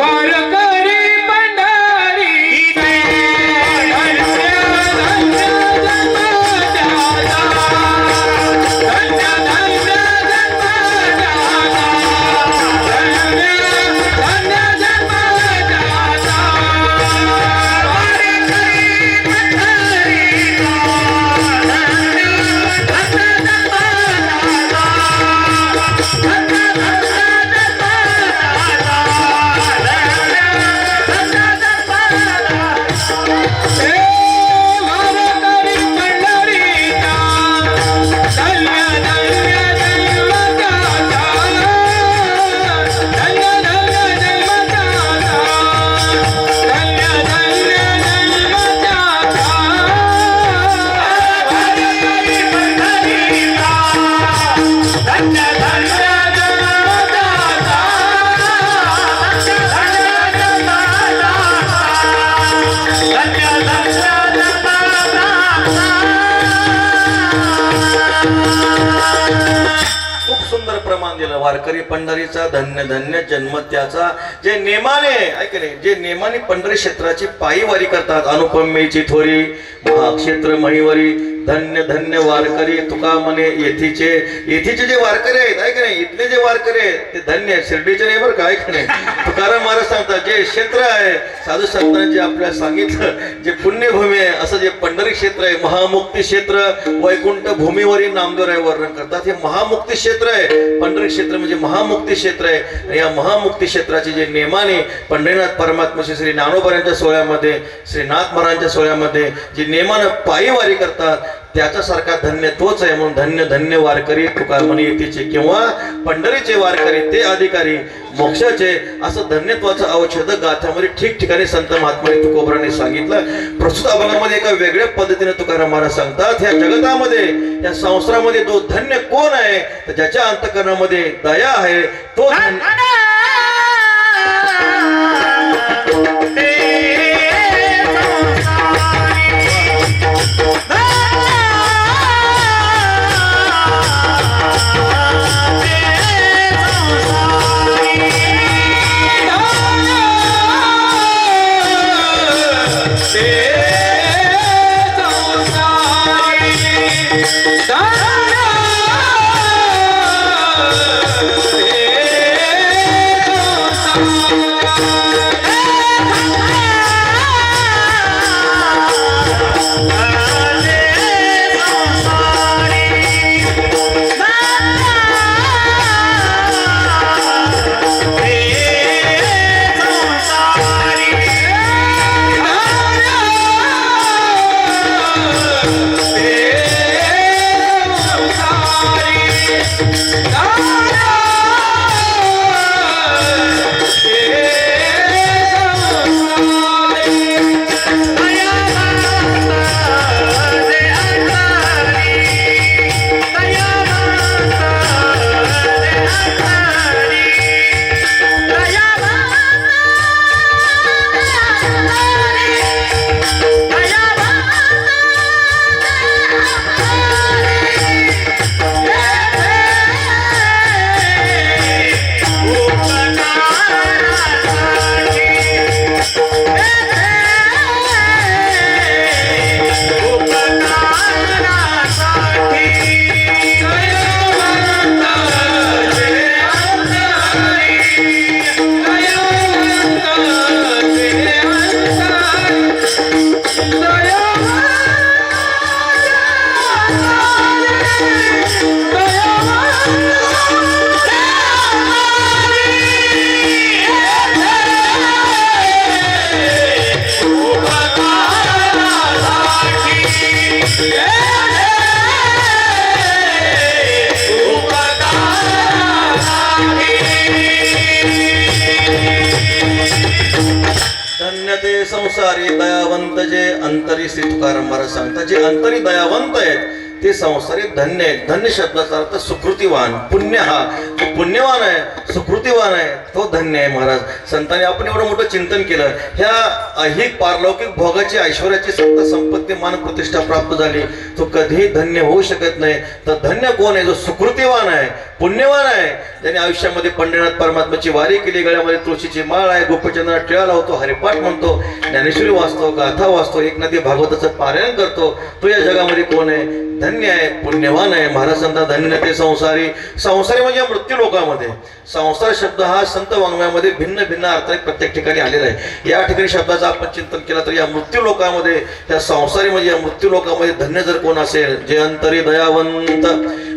B: वारकरी पंढरीचा धन्य धन्य जन्म त्याचा. जे नेमाने ऐकले जे नेमाने पंढरी क्षेत्राची पायी वारी करतात अनुपमेची थोरी महाक्षेत्र महिवरी धन्य धन्य वारकरी तुका म्हणे येथीचे जे वारकरी आहेत ऐक नाही इथले जे वारकरी आहेत ते धन्य आहेत. शिर्डीचे नाही बरं का ऐक नाही. तुकाराम महाराज सांगतात जे क्षेत्र आहे साधू संतांचे आपल्याला सांगितलं जे पुण्यभूमी आहे असं जे पंढरी क्षेत्र आहे महामुक्ती क्षेत्र वैकुंठ भूमीवरील नामदेवराय वर्णन करतात. हे महामुक्ती क्षेत्र आहे. पंढरी क्षेत्र म्हणजे महामुक्ती क्षेत्र आहे. आणि या महामुक्ती क्षेत्राचे जे नेमाने पंढरीनाथ परमात्म्याचे श्री ज्ञानोबांच्या सोहळ्यामध्ये श्रीनाथ महाराजांच्या सोहळ्यामध्ये जे नेमानं पायी वारी करतात त्याच्यासारखा धन्य तोच आहे. म्हणून धन्य धन्य वारकरी तुका म्हणे येथीचे किंवा पंढरीचे वारकरी ते अधिकारी मोक्षाचे असं धन्यत्वाचं अवच्छेद गाथ्यामध्ये ठिकठिकाणी संत महात्मा तुकोबराने सांगितलं. प्रस्तुत अभंगामध्ये एका वेगळ्या पद्धतीने तुकाराम महाराज सांगतात ह्या जगतामध्ये या संसारामध्ये जो धन्य कोण आहे तर ज्याच्या अंतःकरणामध्ये दया आहे तो धन्य ते संसारी दयावंत जे अंतरी श्री तुकाराम महाराज सांगतात जे अंतरी दयावंत आहेत ते संसारी धन्य आहेत. धन्य शब्दाचा अर्थ सुकृतीवान. पुण्य हा जो पुण्यवान आहे सुकृतीवान आहे तो धन्य आहे. महाराज संतांनी आपण एवढं मोठं चिंतन केलं. ह्या ऐहिक पारलौकिक भोगाची ऐश्वर्याची सत्ता संपत्ती मान प्रतिष्ठा प्राप्त झाली तो कधीही धन्य होऊ शकत नाही. तर धन्य कोण आहे जो सुकृतीवान आहे पुण्यवान आहे ज्याने आयुष्यामध्ये पंढरीनाथ परमात्म्याची वारी केली. गळ्यामध्ये तुळशीची माळ आहे गोपचंद्रात टिळा लावतो हरिपाठ म्हणतो ज्ञानेश्वरी वाचतो गाथा वाचतो एक नदी भागवताचं पारायण करतो तो या जगामध्ये कोण आहे धन्य आहे पुण्यवान आहे. महाराज सांगतात धन्य ते संसारी. संसारी म्हणजे मृत्यू लोकामध्ये. संसार शब्द हा संत वाङ्मयामध्ये भिन्न भिन्न अर्थाने प्रत्येक ठिकाणी आलेला आहे. या ठिकाणी शब्दाचं आपण चिंतन केलं तर या मृत्यू लोकामध्ये या संसारी म्हणजे या मृत्यू लोकामध्ये धन्य जर कोण असेल जे अंतरी दयावंत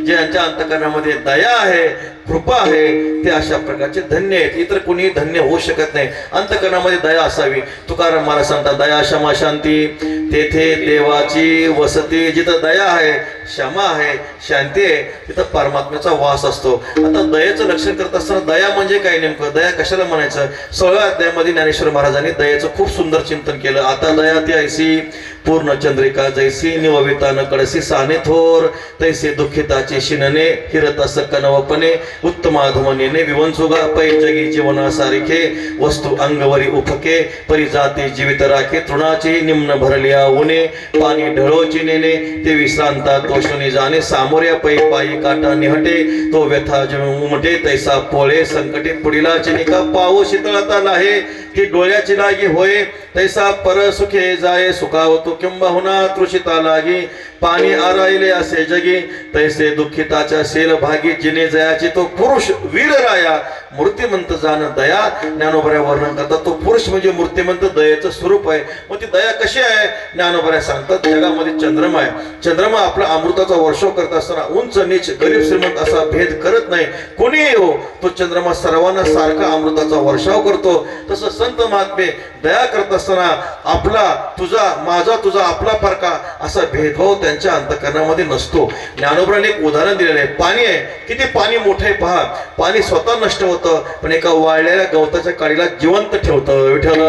B: जे यांच्या अंतकरणामध्ये दया आहे कृपा आहे ते अशा प्रकारचे धन्य आहेत. इतर कोणी धन्य होऊ शकत नाही. अंतकरणामध्ये दया असावी. तुकाराम महाराज सांगतात दया क्षमा शांती तेथे देवाची वसती. जिथं दया आहे क्षमा आहे शांती आहे तिथं परमात्म्याचा वास असतो. आता दयेचं लक्षण करत असताना दया म्हणजे काय नेमकं दया कशाला म्हणायचं 16व्या अध्यायामध्ये ज्ञानेश्वर महाराजांनी दयेचं खूप सुंदर चिंतन केलं. आता दया ती ऐसी पूर्ण चंद्रिका जैसी निवविता न कळसी साने थोर तैसे दुःखिताचे शिनने हिरत अस कनवपणे उत्तमाधुमनेने विवंसुगा पै जगी जीवना सारिखे वस्तू अंगवरी उफके परी जाते जीवित राखे तृणाची निम्न भरलिया उने पाणी ढळोची नेने ते विश्रांता तोषुनी जाणे सामोऱ्या पै पायी काटा निहटे तो व्यथा उमटे तैसा पोळे संकटे पुढीला चिनिका पाऊ शीतळता लाहे की डोळ्याची लागी होय तैसा पर सुखे जाय सुखावतो किंबहुना तृषिता लागी पाणी आरायले असे जगी तैसे दुःखिताच्या सेल भागी जिने जयाची तो पुरुष वीर राया मूर्तिमंत जाण दया. ज्ञानोबऱ्या वर्णन करतात तो पुरुष म्हणजे मूर्तिमंत दयेचं स्वरूप आहे. मग ती दया कशी आहे ज्ञानोबऱ्या सांगतात जगामध्ये चंद्रमा आहे. चंद्रमा आपला अमृताचा वर्षाव करत असताना उंच नीच गरीब श्रीमंत असा भेद करत नाही. कोणीही हो तो चंद्रमा सर्वांना सारखा अमृताचा वर्षाव करतो. तसं संत महात्मे दया करत असताना आपला तुझा माझा तुझा आपला फरका असा भेदभाव त्यांच्या अंतकरणामध्ये नसतो. ज्ञानोबराने एक उदाहरण दिलेलं आहे. पाणी आहे किती पाणी मोठं आहे पहा. पाणी स्वतः नष्ट होतं पण एका वाळलेल्या गवताच्या काडीला जिवंत ठेवतं. विठ्ठल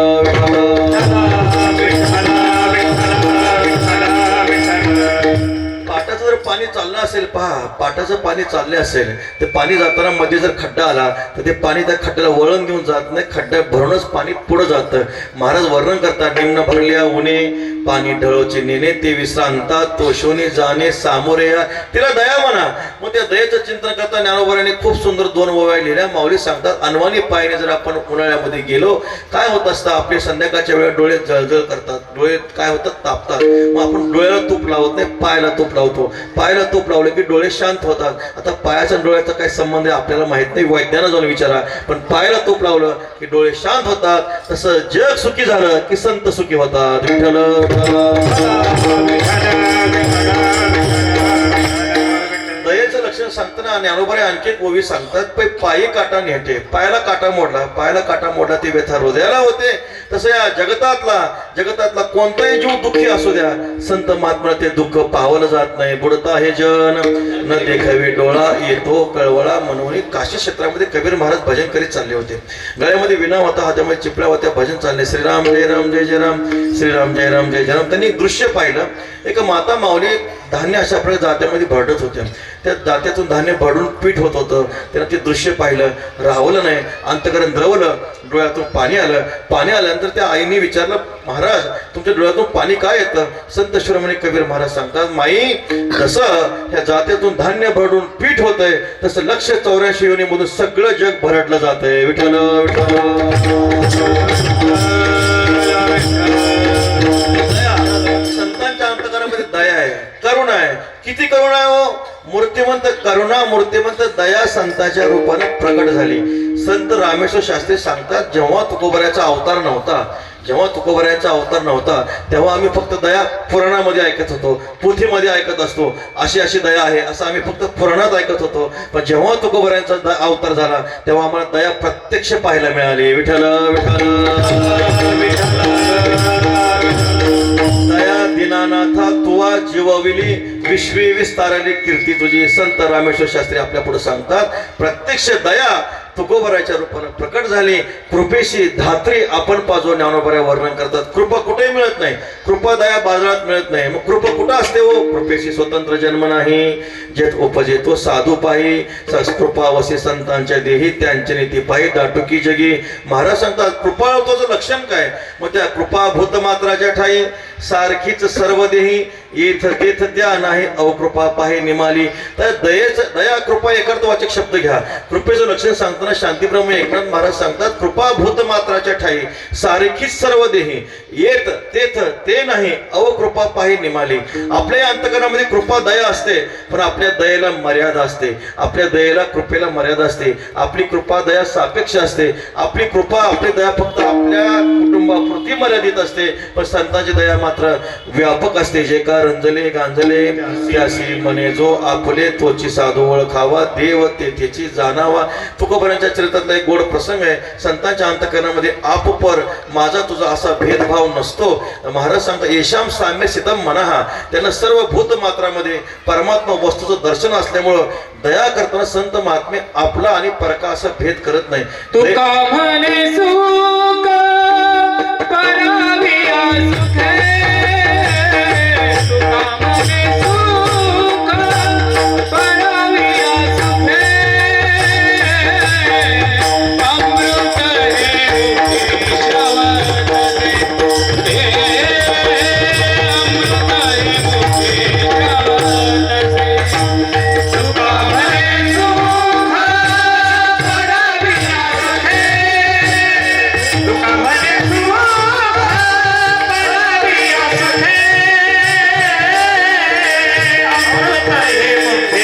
B: पाटाचं जर पाणी चाललं असेल पहा पाटाचं पाणी चालले असेल तर पाणी जाताना मध्ये जर खड्डा आला तर ते पाणी त्या खड्ड्याला वळण घेऊन जात नाही. खड्डा भरूनच पाणी पुढे जातं. महाराज वर्णन करतात निम्न भरल्या उने पाणी ढळोची नेणे ते विश्रांता तोषोनी जाणे सामोरे तिला दया म्हणा. मग त्या दयेचं चिंतन करता ज्ञानोबराने खूप सुंदर 2 ओव्या लिहिल्या. माऊली सांगतात अनवाणी पायाने जर आपण उन्हाळ्यामध्ये गेलो काय होत असतं आपले संध्याकाळच्या वेळेत डोळे जळजळ करतात डोळे काय होतात तापतात. मग आपण डोळ्याला तूप लावत नाही पायाला तूप लावतो. पायाला तूप लावलं की डोळे शांत होतात. आता पायाचा डोळ्याचा काय संबंध आहे आपल्याला माहित नाही वैज्ञानिक जाऊन विचारा. पण पायाला तूप लावलं की डोळे शांत होतात. तसं जग सुखी झालं की संत सुखी होतात. विठ्ठल दयेचं लक्षण सांगताना ज्ञानोबा आणखी एक ओवी सांगतात पायी काटा नेटे. पायाला काटा मोडला ती व्यथा हृदयाला होते. तसं या जगतातला कोणताही जीव दुःखी असू द्या संत महात्मा ते दुःख पावलं जात नाही. बुडता हे जन न देखावी डोळा येतो कळवळा म्हणून काशी क्षेत्रामध्ये कबीर महाराज भजन करीत चालले होते. गळ्यामध्ये विना होता हातामध्ये चिपळ्या होत्या भजन चालले श्रीराम जय राम जय जय राम श्रीराम जय राम जय जय राम. त्यांनी एक दृश्य पाहिलं. एक माता माऊली धान्य अशा प्रकारे जात्यामध्ये भरडत होत्या. त्या जात्यातून धान्य भरडून पीठ होत होतं. त्यांना ते दृश्य पाहिलं राहवलं नाही. अंतकरण द्रवलं डोळ्यातून पाणी आल्यानंतर त्या आईने विचारलं महाराज तुमच्या डोळ्यातून पाणी काय येतं. संत शिरोमणी कबीर महाराज सांगतात माई जसं ह्या जात्यातून धान्य भरडून पीठ होतंय तसं 184 योनीमधून सगळं जग भरडलं जातंय. विठ्ठल संतांच्या अंतकरणामध्ये दया आहे करुणा आहे. किती करुणा आहे हो. मूर्तिमंत करुणा मूर्तिमंत दया संतांच्या रूपाने प्रगट झाली. संत रामेश्वर शास्त्री सांगतात जेव्हा तुकोबऱ्याचा अवतार नव्हता तेव्हा आम्ही फक्त दया पुराणामध्ये ऐकत होतो पोथीमध्ये ऐकत असतो. अशी दया आहे असं आम्ही फक्त पुराणात ऐकत होतो. पण जेव्हा तुकोबऱ्यांचा अवतार झाला तेव्हा आम्हाला दया प्रत्यक्ष पाहायला मिळाली. विठ्ठल दया दिनाना नाथा तुवा जीवविली विश्वे विस्तारली कीर्ती तुझी. संत रामेश्वर शास्त्री आपल्या पुढे सांगतात, प्रत्यक्ष दया तुकोबराच्या रूपानं प्रकट झाली. कृपेशी धात्री आपण पाजो ज्ञानोबऱ्या वर्णन करतात. कृपा कुठेही मिळत नाही, कृपा दया बाजारात मिळत नाही. मग कृपा कुठं असते हो? कृपेशी स्वतंत्र जन्म नाही, जेत उपजे तो साधू पाही. कृपा वसे संतांच्या देही, त्यांच्या नीती पाही दाटुकी जगी. महाराज सांगतात कृपाळत्वाचं लक्षण काय? मग त्या कृपा भूतमात्राच्या ठाई सारखीच सर्व देही. येथ तेथ त्या नाही अवकृपा पाहे निमाली. तर दया कृपा एकार्थवाचक शब्द घ्या. कृपेचं लक्षण सांगताना शांतीब्रह्म एकनाथ महाराज सांगतात, कृपा भूतमात्राच्या ठाई सारखीच सर्व देही. येत तेथ ते नाही अवकृपा पाहे निमाली. आपल्या अंतकरणामध्ये कृपा दया असते, पण आपल्या दयेला मर्यादा असते. आपल्या दयेला कृपेला मर्यादा असते. आपली कृपा दया सापेक्ष असते. आपली कृपा आपली दया फक्त आपल्या कुटुंबापुरती मर्यादित असते, पण संतांची दया मात्र व्यापक असते. जे का रंजले गांजले त्यासी म्हणे जो आपले तोची साधू ओळखावा. देव तेथेची जाणावा. तुकोबरांच्या चरित्रातला एक गोड प्रसंग आहे. संतांच्या अंतकरणामध्ये आपपर माझा तुझा असा भेदभाव नसतो. महाराज सांगतात येशाम साम्य सितम मनहा. त्यांना सर्व भूतमात्रामध्ये परमात्मा वस्तूचं दर्शन असल्यामुळं दया करताना संत महात्मे आपला आणि परका असा भेद करत नाही.
C: तुका म्हणे सुख पराविया सुखे. तुका म्हणे सुख पराविया सुखे. अमृत हे मुखी श्रवणसे. अमृत हे मुखी श्रवणसे. तुका म्हणे सुख पराविया सुखे. तुका म्हणे सुख पराविया सुखे. अमृत हे मुखी श्रवणसे. श्रवणसे अमृत हे मुखी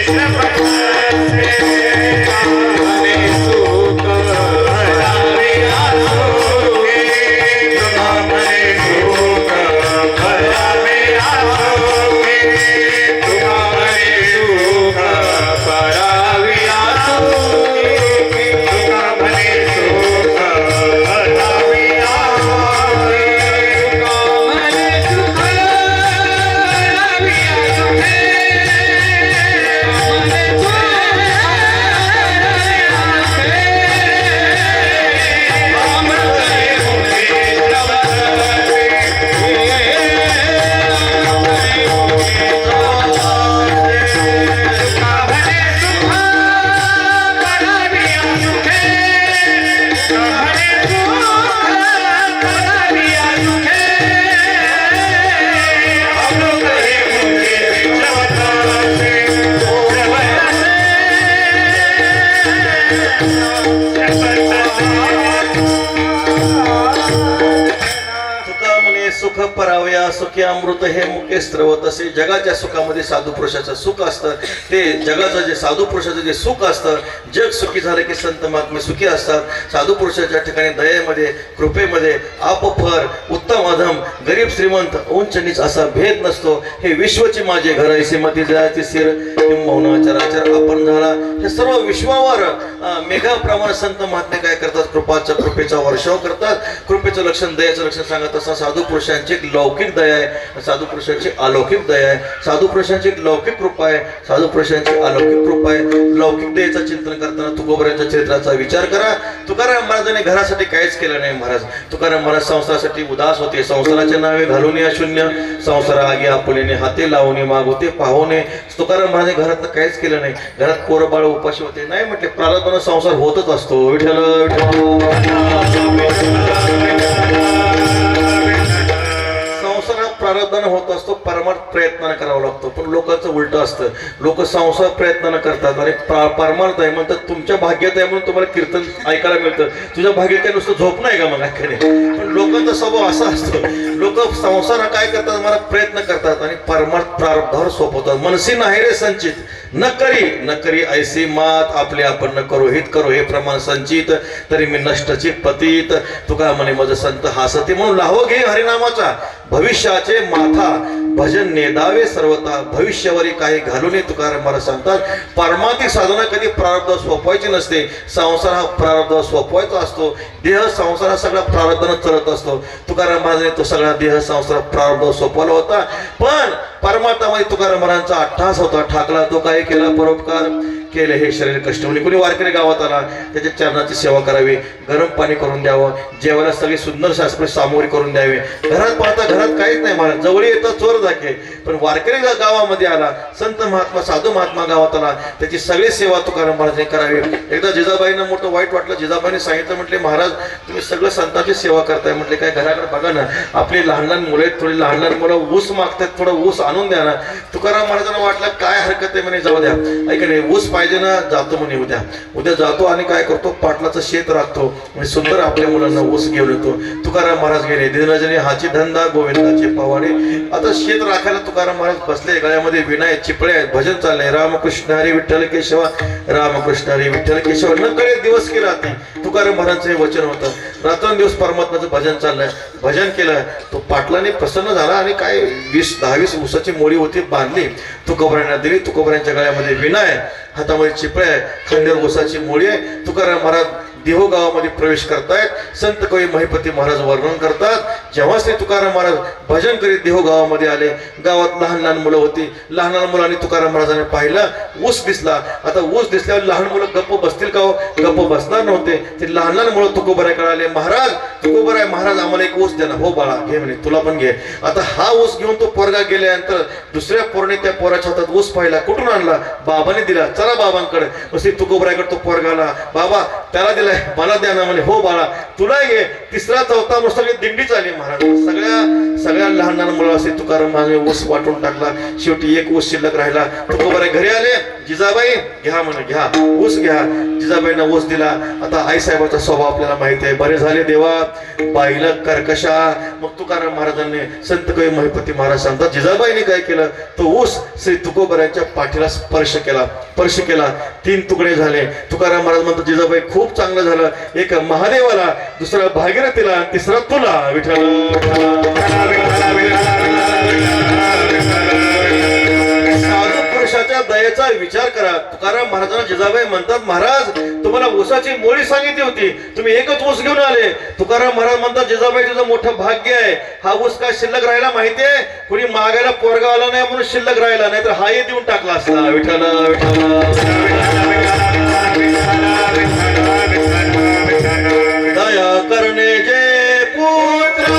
C: श्रवणसे. म्हणे सुख पराविया सुखे. तुका म्हणे सुख पराविया सुखे. तुका म्हणे सुख पराविया सुखे. तुका म्हणे सुख पराविया सुखे. तुका म्हणे सुख पराविया सुखे. म्हणे अमृत हे मुखी श्रवणसे. तुका म्हणे सुख पराविया सुखे. तुका म्हणे सुख पराविया सुखे. अमृत हे मुखी श्रवणसे.
B: तुका म्हणे सुख परावया सुखी अमृत हे मुखे स्त्रवत. असे जगाच्या सुखामध्ये साधू पुरुषाचं सुख असतं. ते जगाचं जे साधू पुरुषाचं जे सुख असतं, जग सुखी झालं की संत महात्मे सुखी असतात. साधू पुरुषाच्या ठिकाणी दयेमध्ये कृपेमध्ये आपफर उत्तम अधम गरीब श्रीमंत उंच नीच असा भेद नसतो. हे विश्वची माझे घर ऐसे मती जयाची सिर मौनाचराचर आपण झाला. हे सर्व विश्वावर मेघाप्रमाणे संत महात्मे काय करतात? कृपेचा वर्षाव करतात. कृपेचं लक्षण दयाचं लक्षण सांगत असता साधू पुरुषांची एक लौकिक दया आहे, साधू पुरुषांची अलौकिक दया आहे. साधू पुरुषांची एक लौकिक कृपा आहे, साधू पुरुषांची अलौकिक कृपा आहे. लौकिक दयेचं चिंतन करताना तुकोबरांच्या चरित्राचा विचार करा. तुकाराम महाराजांनी घरासाठी काहीच केलं नाही. महाराज तुकाराम महाराज संसारासाठी उदास होते. संसाराचे नावे घालून या शून्य संसारा आगी आपुलेने हाते लावणे मागवते पाहुणे. तुकाराम महाराज घरात काहीच केलं नाही. घरात पोरं बाळ उपाशी होते. नाही म्हटले प्रारब्धानं संसार होतच असतो. विठ्ठल संसारात प्रारब्धानं होत असतो, परमार्थ प्रयत्नानं करावा लागतो. पण लोकांचं उलट असतं. लोक संसार प्रयत्नानं करतात आणि परमार्थ आहे म्हणतात. तुमच्या भाग्यात आहे म्हणून तुम्हाला कीर्तन ऐकायला मिळतं. तुझ्या भाग्यात काय नुसतं झोप नाही का मग ऐकाने? पण लोकांचा स्वभाव असा असतो. लोक संसार काय करतात? मला प्रयत्न करतात आणि परमार्थ प्रारब्धावर सोपवतात. मनसी नाही रे संचित न करी ऐसी मात. आपले आपण न करो हित करो हे प्रमाण संचित. तरी मी नष्टची पतीत. तुका म्हणे मज संत हासते म्हणून लाहो घे हरिनामाचा भविष्याचे माथा. भजन नेदावे सर्वता भविष्यावरी काही घालू नये तुकाराम महाराज सांगतात. परमार्थिक साधना कधी प्रारब्ध सोपवायची नसते. संसार हा प्रारब्ध सोपवायचा असतो. देह संसार हा सगळा प्रारब्धानं चलत असतो. तुकाराम महाराजांनी तो सगळा देह संसार प्रारब्ध सोपवला होता. पण परमार्थामध्ये तुकाराम महाराजांचा अट्टहास होता. ठाकला तो काही केला परोपकार केले हे शरीर कष्ट. म्हणजे कोणी वारकरी गावात आला त्याच्या चरणाची सेवा करावी, गरम पाणी करून द्यावं, जेवायला सगळी सुंदर शास्त्रीय सामग्री करून द्यावी. घरात पाहता घरात काहीच नाही महाराज, जवळ येतं चोर दाखे. पण वारकरी गावामध्ये आला, संत महात्मा साधू महात्मा गावात आला, त्याची सगळी सेवा तुकाराम महाराजांनी करावी. एकदा जिजाबाईंना मोठं वाईट वाटलं. जिजाबाईंनी सांगितलं, म्हटले महाराज तुम्ही सगळं संतांची सेवा करताय. म्हटले काय घराकडे बघा ना, आपली लहान लहान मुलं आहेत, थोडी लहान लहान मुलं ऊस मागतात, थोडं ऊस आणून द्या ना. तुकाराम महाराजांना वाटलं काय हरकत आहे म्हणे, जाऊ द्या. ऐका नाही, ऊस पाहिजे ना, जातो म्हणे. उद्या जातो आणि काय करतो, पाटलाचं शेत राखतो म्हणजे सुंदर आपल्या मुलांना ऊस घेऊन येतो. तुकाराम महाराज गेले. दिनरजनी हाची धंदा गोविंदाचे पवाडे. आता शेत राखायला तुकाराम महाराज बसले. गळ्यामध्ये विणा आहेत, चिपळे आहेत, भजन चाललंय, रामकृष्ण हरी विठ्ठल केशवा, रामकृष्ण हरी विठ्ठल केशवा. न कळे दिवस की रात्री तुकाराम महाराजांचं हे वचन होतं. रात्रंदिवस परमात्म्याचं भजन चाललंय. भजन केलं. तो पाटलाने प्रसन्न झाला आणि काय 10-20 ऊसाची मोळी होती, बांधली, तुकोबऱ्यांना दिली. तुकोबऱ्यांच्या गळ्यामध्ये विणा आहे, हातामध्ये चिपळे आहे, खांद्यावर ऊसाची मोळी आहे. तुकाराम महाराज देहो गावामध्ये प्रवेश करतायत. संत कवी महिपती महाराज वर्णन करतात, जेव्हा श्री तुकाराम महाराज भजन करीत देहो गावामध्ये आले. गावात लहान लहान मुलं होती. लहान लहान मुलांनी तुकाराम महाराजांनी पाहिलं, ऊस दिसला. आता ऊस दिसल्यावर लहान मुलं गप्प बसतील का हो? गप्प बसणार नव्हते. ते लहान लहान मुलं तुकोबऱ्याकडे आले. महाराज तुकोबराय महाराज आम्हाला एक ऊस द्या ना. हो बाळा घे म्हणे, तुला पण घे. आता हा ऊस घेऊन तो पोरगा गेल्यानंतर दुसऱ्या पोरने त्या पोराच्या हातात ऊस पाहिला. कुठून आणला? बाबाने दिला. चला बाबांकडे. श्री तुकोबरायकडे तो पोरगा आला. बाबा त्याला दिलाय, मला द्या ना म्हणे. हो बाळा तुला घे. तिसरा चौथा मग सगळी दिंडी चालली महाराज. सगळ्या लहान लहान मुलं असे तुकाराम महाराज ऊस वाटून टाकला. शेवटी एक ऊस शिल्लक राहिला. तुकोबराय घरी आले. जिजाबाई घ्या म्हणे, घ्या ऊस घ्या. जिजाबाईंना ऊस दिला. आता आईसाहेबाचा स्वभाव आपल्याला माहिती आहे. बरे झाले देवा, बाईला कर्कशा. मग तुकाराम महाराजांनी संत कवी महिपती महाराज सांगतात, जिजाबाईने काय केलं, तो ऊस श्री तुकोबरायांच्या पाठीला स्पर्श केला. 3 तुकडे झाले. तुकाराम महाराज म्हणतात, जिजाबाई खूप चांगलं झालं. एक महादेवाला, दुसरा भागीरथीला, तिसरा तुला विठ्ठल. साधू पुरुषाच्या दयेचा विचार करा. तुकाराम महाराजांना जिजाबाई म्हणतात, महाराज तुम्हाला ऊसाची मोळी सांगितली होती, तुम्ही एकच ऊस घेऊन आले. तुकाराम महाराज म्हणतात, जिजाबाई तुझं मोठं भाग्य आहे. हा ऊस काय शिल्लक राहिला माहितीये? कुणी मागायला पोरगा आला नाही म्हणून शिल्लक राहिला, नाही तर हाही देऊन टाकला असता. विठ्ठल दया करणे जे पुत्र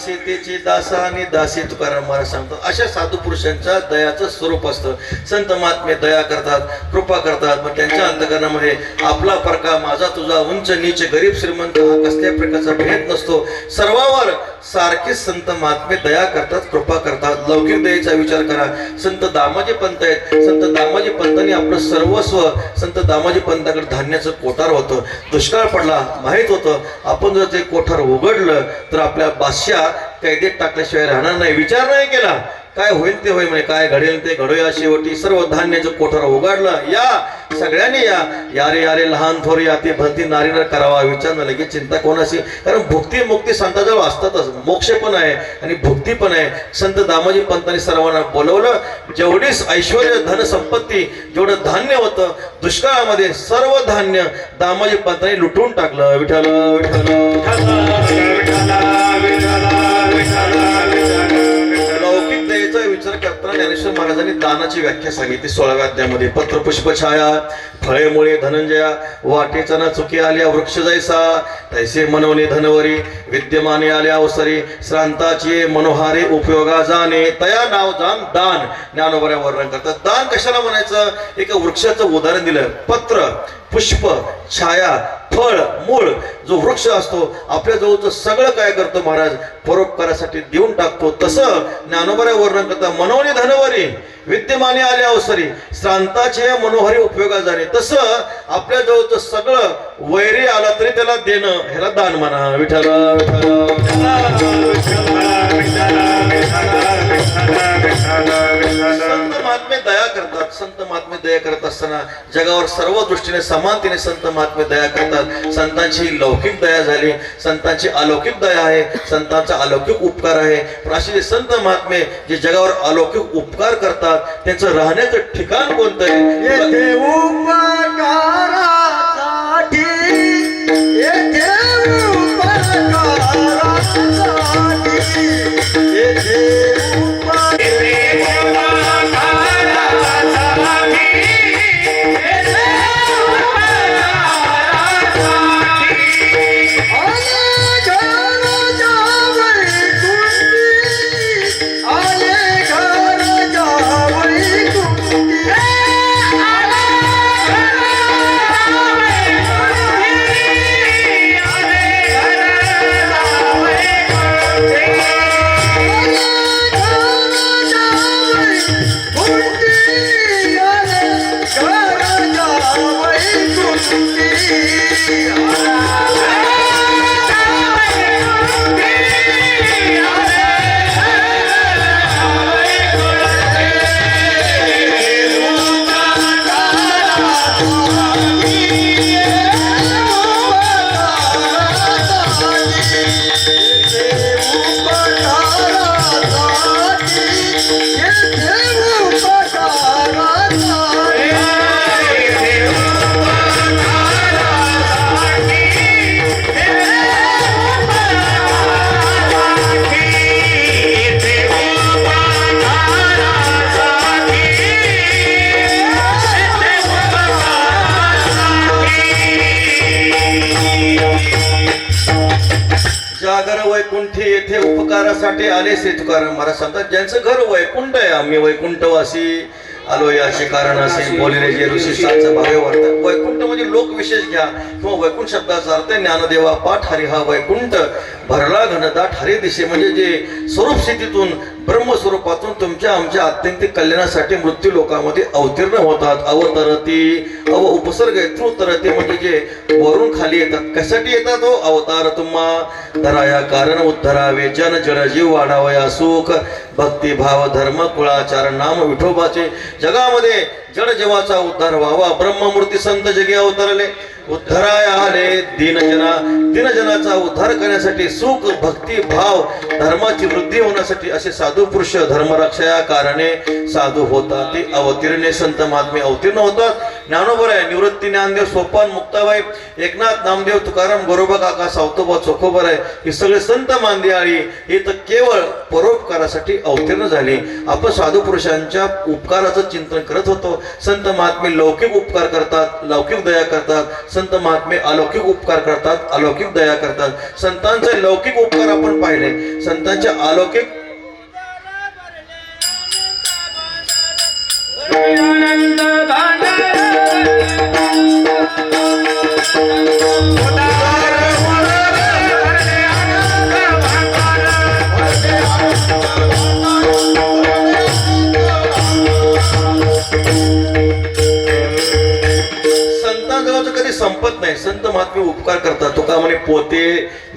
B: सीतेची दासा आणि दासी तुकाराम महाराज सांगतात. अशा साधू पुरुषांच्या दयाचं स्वरूप असतं. संत महात्मे दया करतात, कृपा करतात. मग त्यांच्या अंतकरणामध्ये आपला फरका, माझा तुझा, उंच नीच, गरीब श्रीमंत हा कसल्या प्रकारचा भेद नसतो. सर्वांवर सारखे संत महात्मे दया करतात, कृपा करतात. लौकिक दयेचा विचार करा. संत दामाजी पंत आहेत. संत दामाजी पंतांनी आपलं सर्वस्व संत दामाजी पंताकडे धान्याचं कोठार होतं. दुष्काळ पडला, माहीत होतं. आपण जर ते कोठार उघडलं तर आपल्या बादशाह कैदेत टाकल्याशिवाय राहणार नाही. विचार नाही केला, काय होईल ते होईल म्हणे, काय घडेल ते घडूया. शेवटी सर्व धान्याचं कोठार उघडलं. या सगळ्यांनी या यारे यारे लहान थोर याती भरती नारी नर करावा विचार न लगेच चिंता कोणाशी. कारण भुक्ती मुक्ती संतांजवळ असतातच. मोक्ष पण आहे आणि भुक्ती पण आहे. संत दामोजी पंतांनी सर्वांना बोलवलं. जेवढी ऐश्वर्य धन संपत्ती जेवढं धान्य होतं दुष्काळामध्ये सर्व धान्य दामोजी पंतांनी लुटून टाकलं. विठ्ठल लौकिक दयेचा विचार करताना ज्ञानेश्वर महाराजांनी दानाची व्याख्या सांगितली 16व्या अध्यायामध्ये. पत्र पुष्प छाया फळे मुळे धनंजया वाटेचा न चुकी आल्या वृक्ष जैसा तैसे मनवणे धनवरी विद्यमाने आल्या अवसरी श्रांताची मनोहारे उपयोगा जाणे तया नाव जाण दान. ज्ञानोबऱ्या वर्णन करतात. दान कशाला म्हणायचं? एका वृक्षाचं उदाहरण दिलं. पत्र पुष्प छाया फळ मूळ जो वृक्ष असतो आपल्या जवळचं सगळं काय करतो महाराज परोपकारासाठी देऊन टाकतो. तसं ज्ञानोबऱ्या वर्णन करता मनोनी धनवरी विद्यमाने आले अवसरी श्रांताचे मनोहरी उपयोगा जाणे. तसं आपल्या जवळचं सगळं वैरी आला तरी त्याला देणं ह्याला दान म्हणा. विठ्ठल संत महात्मे दया करतात. संत महात्मे दया करत असताना जगावर सर्व दृष्टीने समानतेने संत महात्मे दया करतात. संतांची लौकिक दया झाली, संतांची अलौकिक दया आहे, संतांचा अलौकिक उपकार आहे. पण असे जे संत महात्मे जे जगावर अलौकिक उपकार करतात त्यांचं राहण्याचं ठिकाण कोणतं आहे?
D: येथे उपकारासाठी येथे उपकारासाठी येथे
B: जागर वैकुंठी येथे उपकारासाठी आले श्री तुकाराम महाराज सांगतात. ज्यांचं घर वैकुंठ आहे आम्ही वैकुंठवासी आलो याचे कारण असे बोलिले जे ऋषी सातचा भावे वाटतात. वैकुंठ म्हणजे लोक विशेष घ्या किंवा वैकुंठ शब्दाचा अर्थ ज्ञानदेवा पाठ हरी हा वैकुंठ भरला घनदाट हरी दिशे म्हणजे जे स्वरूप स्थितीतून ब्रह्मस्वरूपातून तुमच्या आमच्या आत्यंतिक कल्याणासाठी मृत्यू लोकांमध्ये अवतीर्ण होतात. अवतरती अव उपसर्ग तरती म्हणजे जे वरून खाली येतात. कशासाठी येतात? हो अवतार तुम्हा धराया कारण उद्धरावे जन जन जीव वाढावया सुख भक्ती भाव धर्म कुळाचार नाम विठोबाचे जगामध्ये जनजीवाचा उद्धार व्हावा. ब्रह्ममूर्ती संत जगी अवतरले उद्धराय आले दीनजनाचा उद्धार करण्यासाठी सुख भक्ती भाव धर्माची वृद्धी होण्यासाठी असे साधू पुरुष धर्मरक्षया कारणे साधू होतात. ते अवतीर्णे संत महात्मे अवतीर्ण होतात. ज्ञानोबराय निवृत्ती ज्ञानदेव सोपान मुक्ताबाई एकनाथ नामदेव तुकाराम गोरोबा काका सावतोबा चोखोबराय ही सगळे संत मांदियाळी हे तर केवळ परोपकारासाठी अवतीर्ण झाले. आपण साधू पुरुषांच्या उपकाराचं चिंतन करत होतो. संत महात्मे लौकिक उपकार करतात, लौकिक दया करतात. संत महात्मे अलौकिक उपकार करतात, अलौकिक दया करतात. संतांचे लौकिक उपकार आपण पाहिले. संतांच्या अलौकिक कधी संपत नाही. संत महात्मे उपकार करतात. तुका म्हणे पोते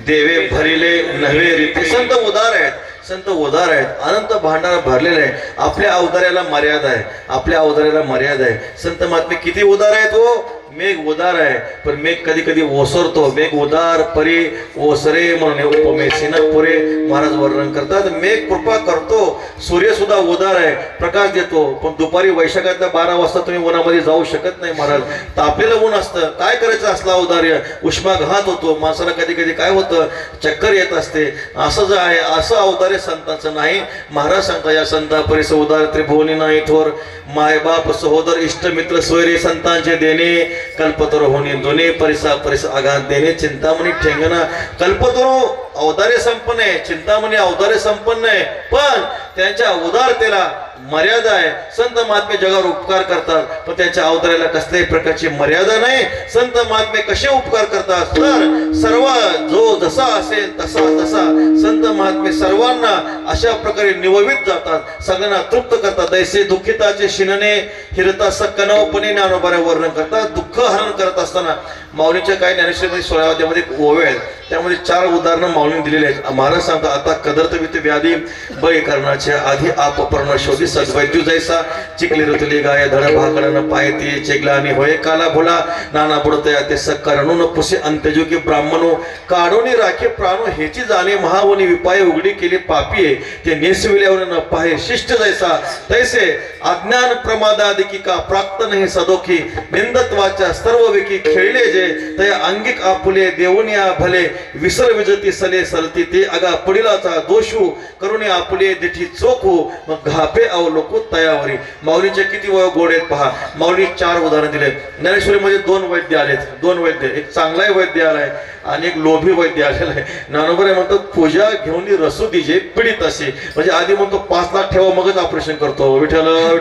B: देवे भरिले नव्हे रीते. संत उदार आहेत. संत उदार आहेत, अनंत भांडार भरलेले आहे. आपल्या अवतार्याला मर्यादा आहे, आपल्या अवतार्याला मर्यादा आहे. संत महात्मे किती उदार आहेत हो. मेघ उदार आहे, पण मेघ कधी कधी ओसरतो. मेघ उदार परी ओसरे म्हणून उपमे सिनपुरे महाराज वर्णन करतात. मेघ कृपा करतो. सूर्य सुद्धा उदार आहे, प्रकाश देतो, पण दुपारी वैशाखातल्या 12 वाजता तुम्ही उन्हामध्ये जाऊ शकत नाही महाराज. तापलेलं ऊन असतं, काय करायचं असलं औदार्य. उष्माघात होतो माणसाला, कधी कधी काय होतं, चक्कर येत असते. असं जे आहे असं औदार्य संतांचं नाही. महाराज सांगता या संता परिस उदार त्रिभुवनी नाही थोर. मायबाप सहोदर इष्ट मित्र सोयरे संतांचे देणे. कल्पतरू होणे दोन्ही परिसा परिस आघात देणे. चिंतामणी ठेंगणा. कल्पतरू औदार्य संपन्न आहे, चिंतामणी औदार्य संपन्न आहे, पण त्यांच्या उदारतेला मर्यादा आहे. संत महात्मे जगावर उपकार करतात, पण त्यांच्या अवताराला कसल्याही प्रकारची मर्यादा नाही. संत महात्मे कसे उपकार करतात तर सर्व जो जसा असेल तसा तसा संत महात्मे सर्वांना अशा प्रकारे निववित जातात, सगळ्यांना तृप्त करतात. दैसे दुःखिताचे शिनने हिरता सकनवपणे ज्ञानोबाऱ्या वर्णन करतात. दुःख हरण करत असताना माऊलीच्या काही ज्ञानेश्वरीमध्ये 16व्या अध्यायामध्ये ओवे आहेत, त्यामध्ये 4 उदाहरणं माऊलीने दिलेली आहेत. महाराज सांगतात आता कदर्थ वित व्याधी बळी करण्याच्या आधी आप पर्ण शोधी सद्वैद्यू जैसा चिकली ऋतुली गाय धड भाकडन पायती चेगला आणि होय काला भोला नाना बुडतया ते सकरणून पुसे अंत्यजू की ब्राह्मणो काढोनी राखे प्राणो हेची जाणे महावनी विपाय उघडी केली पापीये ते नेसविल्यावर न पाहे शिष्ट जैसा तैसे अज्ञान प्रमादादिकी का प्राप्त नाही सदोखी निंदत्वाच्या सर्व विकी खेळले जे तय अंगिक आपुले देवनिया भले विसर विजती सले सलती ते अगा पडिलाचा दोषू करुणे आपुले दिठी चोखू मग घापे अवलोकू तयावरी. माऊलीचे किती गोड आहेत पहा. माऊली 4 उदाहरण दिले. ज्ञानेश्वरीमध्ये 2 वैद्य आलेत, 2 वैद्य. एक चांगलाही वैद्य आलाय आणि एक लोभी वैद्य आलेला आहे. ज्ञानोबा म्हणतो पूजा घेऊन रसू दिजे पीडित असे, म्हणजे आधी म्हणतो 5 लाख ठेवा मगच ऑपरेशन करतो. विठ्ठल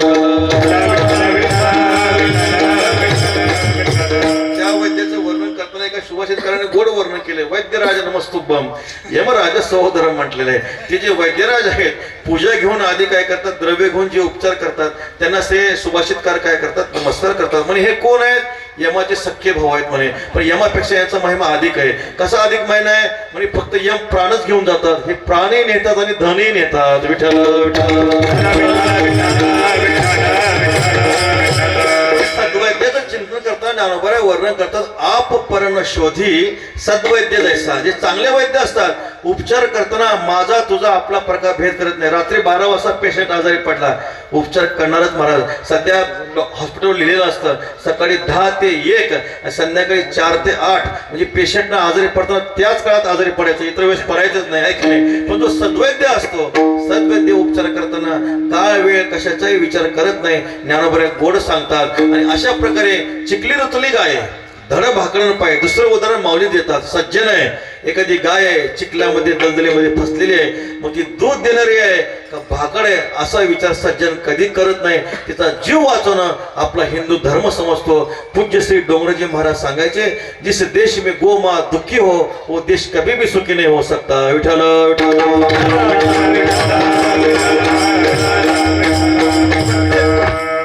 B: त्या वैद्याचं वर्णन करताना एका सुभाषितकाराने गोड वर्णन केले. वैद्यराज नमस्तुभ्यम यमराज सहोदर म्हटलेलं आहे. ते जे वैद्यराज आहेत पूजा घेऊन आधी काय करतात, द्रव्य घेऊन जे उपचार करतात त्यांना ते सुभाषितकार काय करतात, नमस्कार करतात. म्हणजे हे कोण आहेत, यमाचे सख्खे भाऊ आहेत म्हणे. पण यमापेक्षा यांचा महिमा अधिक आहे. कसा अधिक महिना आहे म्हणजे फक्त यम प्राणच घेऊन जातात, हे प्राणही नेतात आणि धनही नेतात. विठ्ठल सद्वैद्याचं चिंतन करताना ज्ञानोबा वर्णन करतात. आप परण शोधी सद्वैद्य जैसा. जे चांगले वैद्य असतात उपचार करताना माझा तुझा आपला प्रकार भेद करत नाही. रात्री 12 वाजता पेशंट आजारी पडला, उपचार करणारच महाराज. सध्या हॉस्पिटल लिहिलेलं असतं सकाळी 10 ते 1 संध्याकाळी 4 ते 8, म्हणजे पेशंटना आजारी पडताना त्याच काळात आजारी पडायचं, इतर वेळेस पडायचंच नाही, आहे की नाही. पण जो सद्वैद्य असतो, सद्वैद्य उपचार करताना काळ वेळ कशाचाही विचार करत नाही. ज्ञानोबा गोड सांगतात. आणि अशा प्रकारे चिखली ऋतुली गाय धड भाकरण पाय. दुसरं उदाहरण माऊली देतात. सज्जन आहे, एखादी गाय आहे चिखल्यामध्ये दलदलीमध्ये फसलेली आहे, मग ती दूध देणारी आहे का भाकड आहे असा विचार सज्जन कधी करत नाही. तिचा जीव वाचवणं आपला हिंदू धर्म समजतो. पूज्य श्री डोंगरजी महाराज सांगायचे जिस देश में गो माँ दुखी हो वो देश कभी भी सुखी नहीं हो सकता. विठ्ठल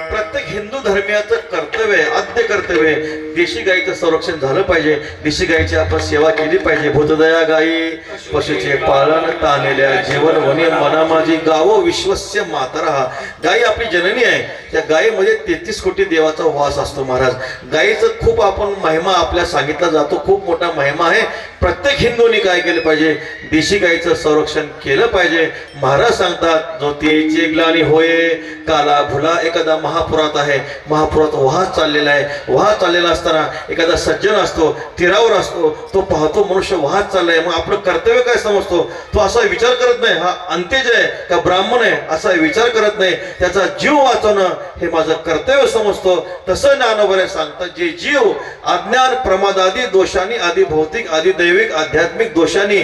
B: प्रत्येक हिंदू धर्मियाचं कर्तव्य आहे, आद्य कर्तव्य आहे. देशी गायीचं संरक्षण झालं पाहिजे, देशी गायीची आपण सेवा केली पाहिजे. भूतदया गायी पशुचे पालन तानेल्या जीवन वने मना माझी गावो विश्वस्य मातरहा. गायी आपली जननी आहे. त्या गायीमध्ये 33 कोटी देवाचा वास असतो महाराज. गायीचं खूप आपण महिमा आपल्या सांगितला जातो, खूप मोठा महिमा आहे. प्रत्येक हिंदूंनी काय केलं पाहिजे, देशी गायीचं संरक्षण केलं पाहिजे. महाराज सांगतात जो तेचे ग्लानी होय काला भुला. एखादा महापुरात आहे, महापुरात वाहत चाललेला आहे, वाहत चाललेला असताना एखादा सज्जन असतो, तीरावर असतो, तो पाहतो मनुष्य वाहत चाललाय, मग आपलं कर्तव्य काय समजतो, तो असा विचार करत नाही हा अंत्यज आहे का ब्राह्मण आहे असा विचार करत नाही. त्याचा जीव वाचवणं हे माझं कर्तव्य समजतो. तसं ज्ञानोबा सांगतात जे जीव अज्ञान प्रमादादी दोषांनी आदी भौतिक आदी दैविक आध्यात्मिक दोषांनी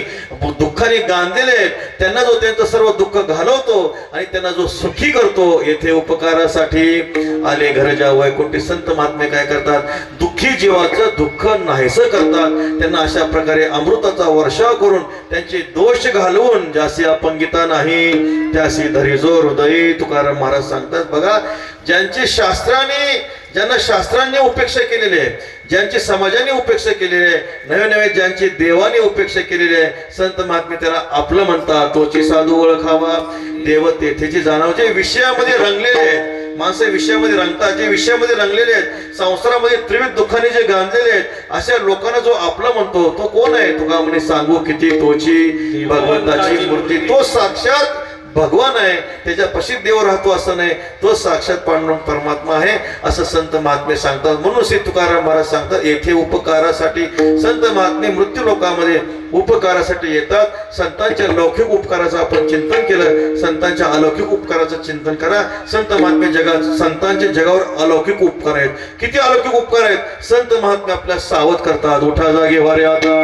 B: दुःखाने गांधलेले त्यांना जो त्यांचं सर्व दुःख घालवतो आणि त्यांना जो सुखी करतो, येथे उपकारासाठी आले घरच्या वैकुंठी संत महात्मे काय करतात, दुःखी जीवाचं दुःख नाहीसं करतात. त्यांना अशा प्रकारे अमृताचा वर्षाव करून त्यांचे दोष घालवून ज्यासी अपंगिता नाही त्यासी धरी जो हृदयी. तुकाराम महाराज सांगतात बघा, ज्यांची शास्त्राने ज्यांना शास्त्रांनी उपेक्षा केलेली आहे, ज्यांची समाजाने उपेक्षा केलेली आहे, नवे नवे ज्यांची देवाने उपेक्षा केलेली आहे, संत महात्मे त्याला आपलं म्हणतात. तोची साधू ओळखावा देव तेथेची जाणावं. जे विषयामध्ये रंगलेले आहेत, माणसं विषयामध्ये रंगतात, जे विषयामध्ये रंगलेले आहेत, संसारामध्ये त्रिविध दुःखाने जे गांधलेले आहेत, अशा लोकांना जो आपला म्हणतो तो कोण आहे? तुका म्हणे सांगू किती तोची भगवंताची मूर्ती. तो साक्षात भगवान आहे, त्याच्या पशी देव राहतो असं नाही, तो साक्षात पांडुरंग परमात्मा आहे असं संत महात्मे सांगतात. म्हणून श्री तुकाराम महाराज सांगतात, येथे उपकारासाठी संत महात्मे मृत्यू लोकांमध्ये उपकारासाठी येतात. संतांच्या लौकिक उपकाराचं आपण चिंतन केलं, संतांच्या अलौकिक उपकाराचं चिंतन करा. संत महात्मे जगात, संतांच्या जगावर अलौकिक उपकार आहेत. किती अलौकिक उपकार आहेत? संत महात्मे आपल्या सावध करतात. उठा जागे वारे आता,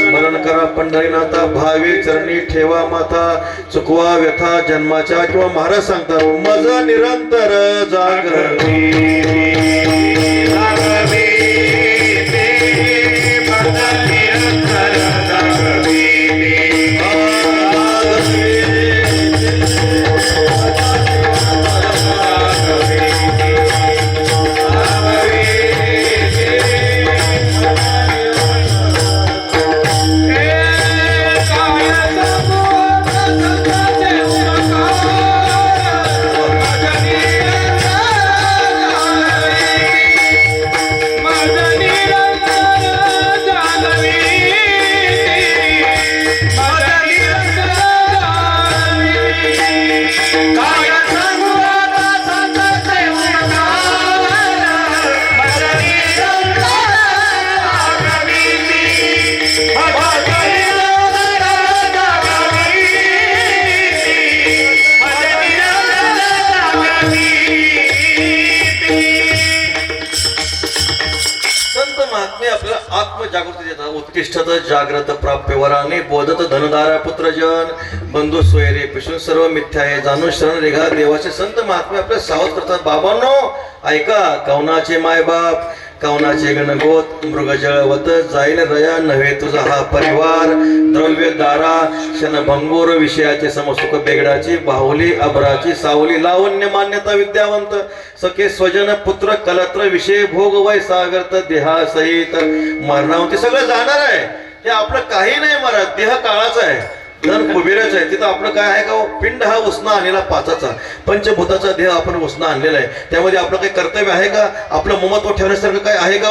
B: स्मरण करा पंढरीनाथा, भावे चरणी ठेवा माथा, चुकवा व्यथा जन्माच्या. किंवा महाराज सांगतात, मज निरंतर जागृती आत्मजागृती देतात. उत्तिष्ठत जाग्रत प्राप्य वराने बोधत धनधारा पुत्रजन बंधू सोयरे पिशून सर्व मिथ्या आहे जाणून शरण रेगा देवाचे संत महात्मे आपल्या सावध करतात. बाबांनो ऐका, कवनाचे मायबाप कवनाचे गणगोत मृगजळवत जाईल रया नव्हे तुझा हा परिवार. द्रव्य दारा क्षणभंगूर विषयाचे समसुख बेगडाची बाहुली अबराची सावली लावण्य मान्यता विद्यावंत सखे स्वजन पुत्र कलत्र विषय भोग वय सागरत देहा सहित मरणावंती. सगळं जाणार आहे, हे आपलं काही नाही महाराज. देह काळाचा आहे, धन कुबेराच आहे. तिथं आपलं काय आहे का? पिंड हा उसना आणलेला पाचाचा, पंचभूताचा देह आपण उसना आणलेला आहे. त्यामध्ये आपलं काही कर्तव्य आहे का? आपलं ममत्व ठेवण्यासारखं काय आहे का?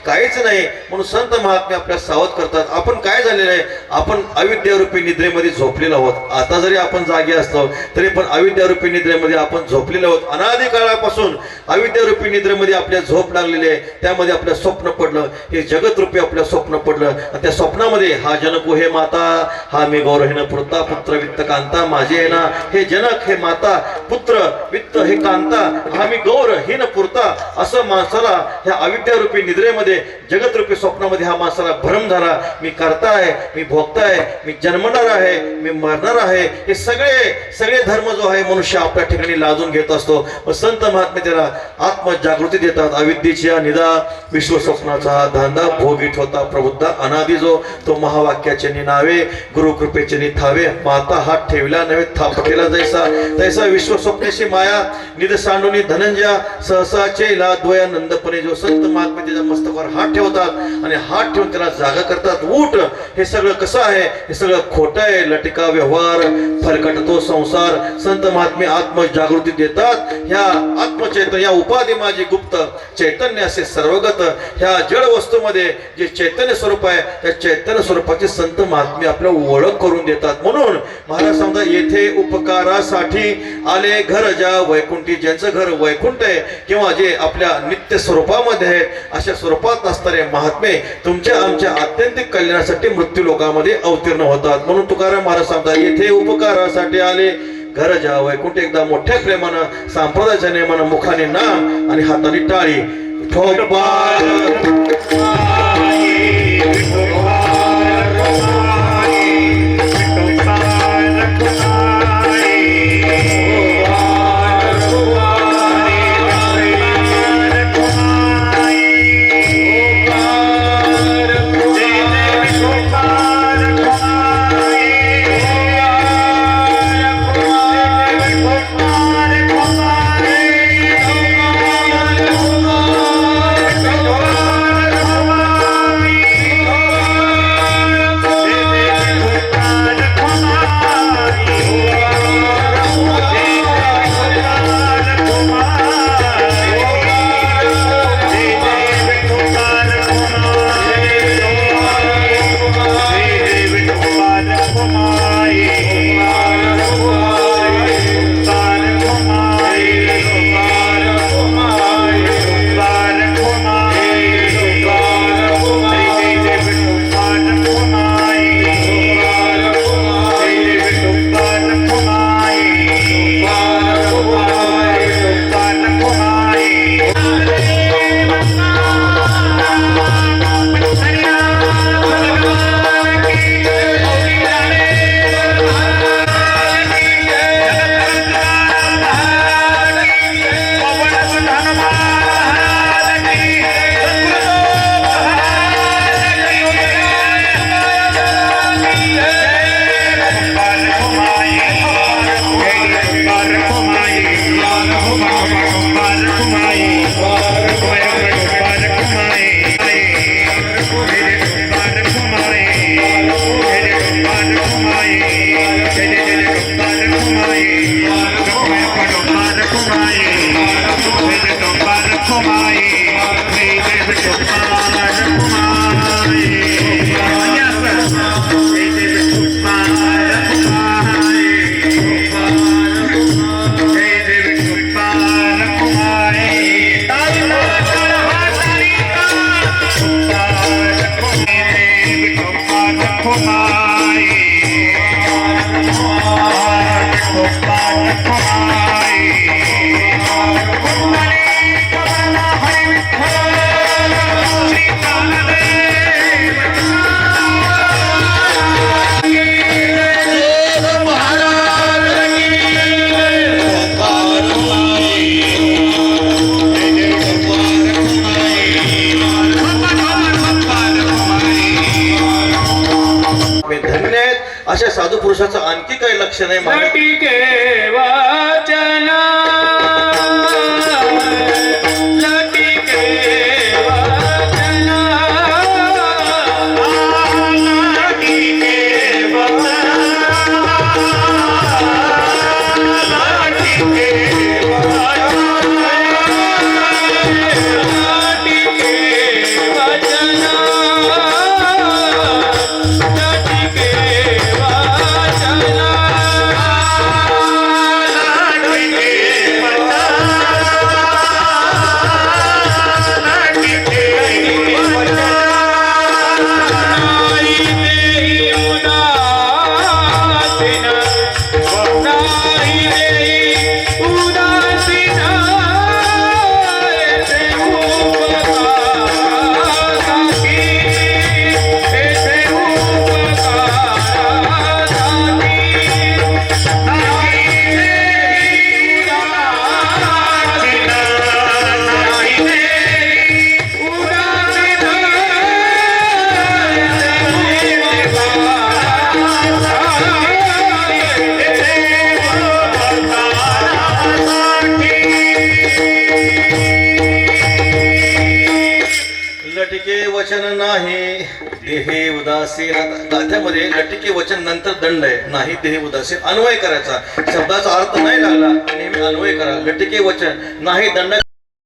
B: काहीच नाही. म्हणून संत महात्मे आपल्या सावध करतात. आपण काय झालेलं आहे? आपण अविद्यारूपी निद्रेमध्ये झोपलेलो आहोत. आता जरी आपण जागे असलो तरी पण अविद्यारूपी निद्रेमध्ये आपण झोपलेलो आहोत. अनादी काळापासून अविद्यारूपी निद्रेमध्ये आपल्या झोप लागलेली आहे. त्यामध्ये आपलं स्वप्न पडलं, हे जगतरूपी आपलं स्वप्न पडलं. आणि त्या स्वप्नामध्ये हा जनक हे माता, हा मी गौरव पुरता पुत्र वित्त कांता माझे आहे ना. हे जनक, हे माता, पुत्र वित्त, हे कांता, हा मी गौर हे न पुरता, असं माणसाला ह्या अविद्यारूपी निद्रेमध्ये जगतरूपी स्वप्नामध्ये हा माणसाला भ्रम झाला. मी करताय, मी भोगताय, मी जन्मणार आहे, मी मरणार आहे. हे सगळे धर्म जो आहे मनुष्य आपल्या ठिकाणी लाजून घेत असतो. संत महात्मे त्याला आत्मजागृती देतात. अविद्येची निदा विश्व स्वप्नाचा धांदा भोगीत होता प्रबुद्ध अनादी जो तो महावाक्याचे निनावे गुरुकृपेचे थावे माता हात ठेवला नव्हे थापटेला जैसा तैसा विश्व स्वप्नेशी माया निध सांडूनी धनंजया सहसाचे द्वया नंदपणे. जो संत महात्मे त्याच्या मस्तकावर हात ठेवतात आणि हात ठेवून त्याला जागा करतात. उठ, हे सगळं कसं आहे? हे सगळं खोटं आहे, लटिका व्यवहार, फरकटतो संसार. संत महात्मे आत्मजागृती देतात. ह्या आत्मचैतन्य, या उपाधी माझी गुप्त चैतन्य असे सर्वगत ह्या जड वस्तूमध्ये जे चैतन्य स्वरूप आहे त्या चैतन्य स्वरूपाची संत महात्मे आपल्या ओळख करून देतात. म्हणून महाराज सांगतात, येथे उपकारासाठी आले घर ज्या वैकुंठी, ज्यांचं घर वैकुंठ आहे किंवा जे आपल्या नित्य स्वरूपामध्ये आहे अशा स्वरूपात नसणारे महात्मे तुमच्या आमच्या आत्यंतिक कल्याणासाठी मृत्यू लोकांमध्ये अवतीर्ण होतात. म्हणून तुकाराम महाराज सांगतात, येथे उपकारासाठी आले घर ज्या वैकुंठ. एकदा मोठ्या प्रेमानं संप्रदायाच्या नियमानं मुखाने नाम आणि हाताने टाळी ठोकबा धन्य आहेत अशा साधू पुरुषाचं आणखी काही लक्षण आहे महाराज?
A: लटिके वाचना लटिके वाचना
B: लटिके वचन नाही देहे उदासीन. गाथ्यामध्ये लटिके वचन नंतर दंड आहे, नाही देहे उदासीन. अन्वय करायचा, शब्दाचा अर्थ नाही लागला नेहमी अन्वय करा. लटिके वचन नाही दंड.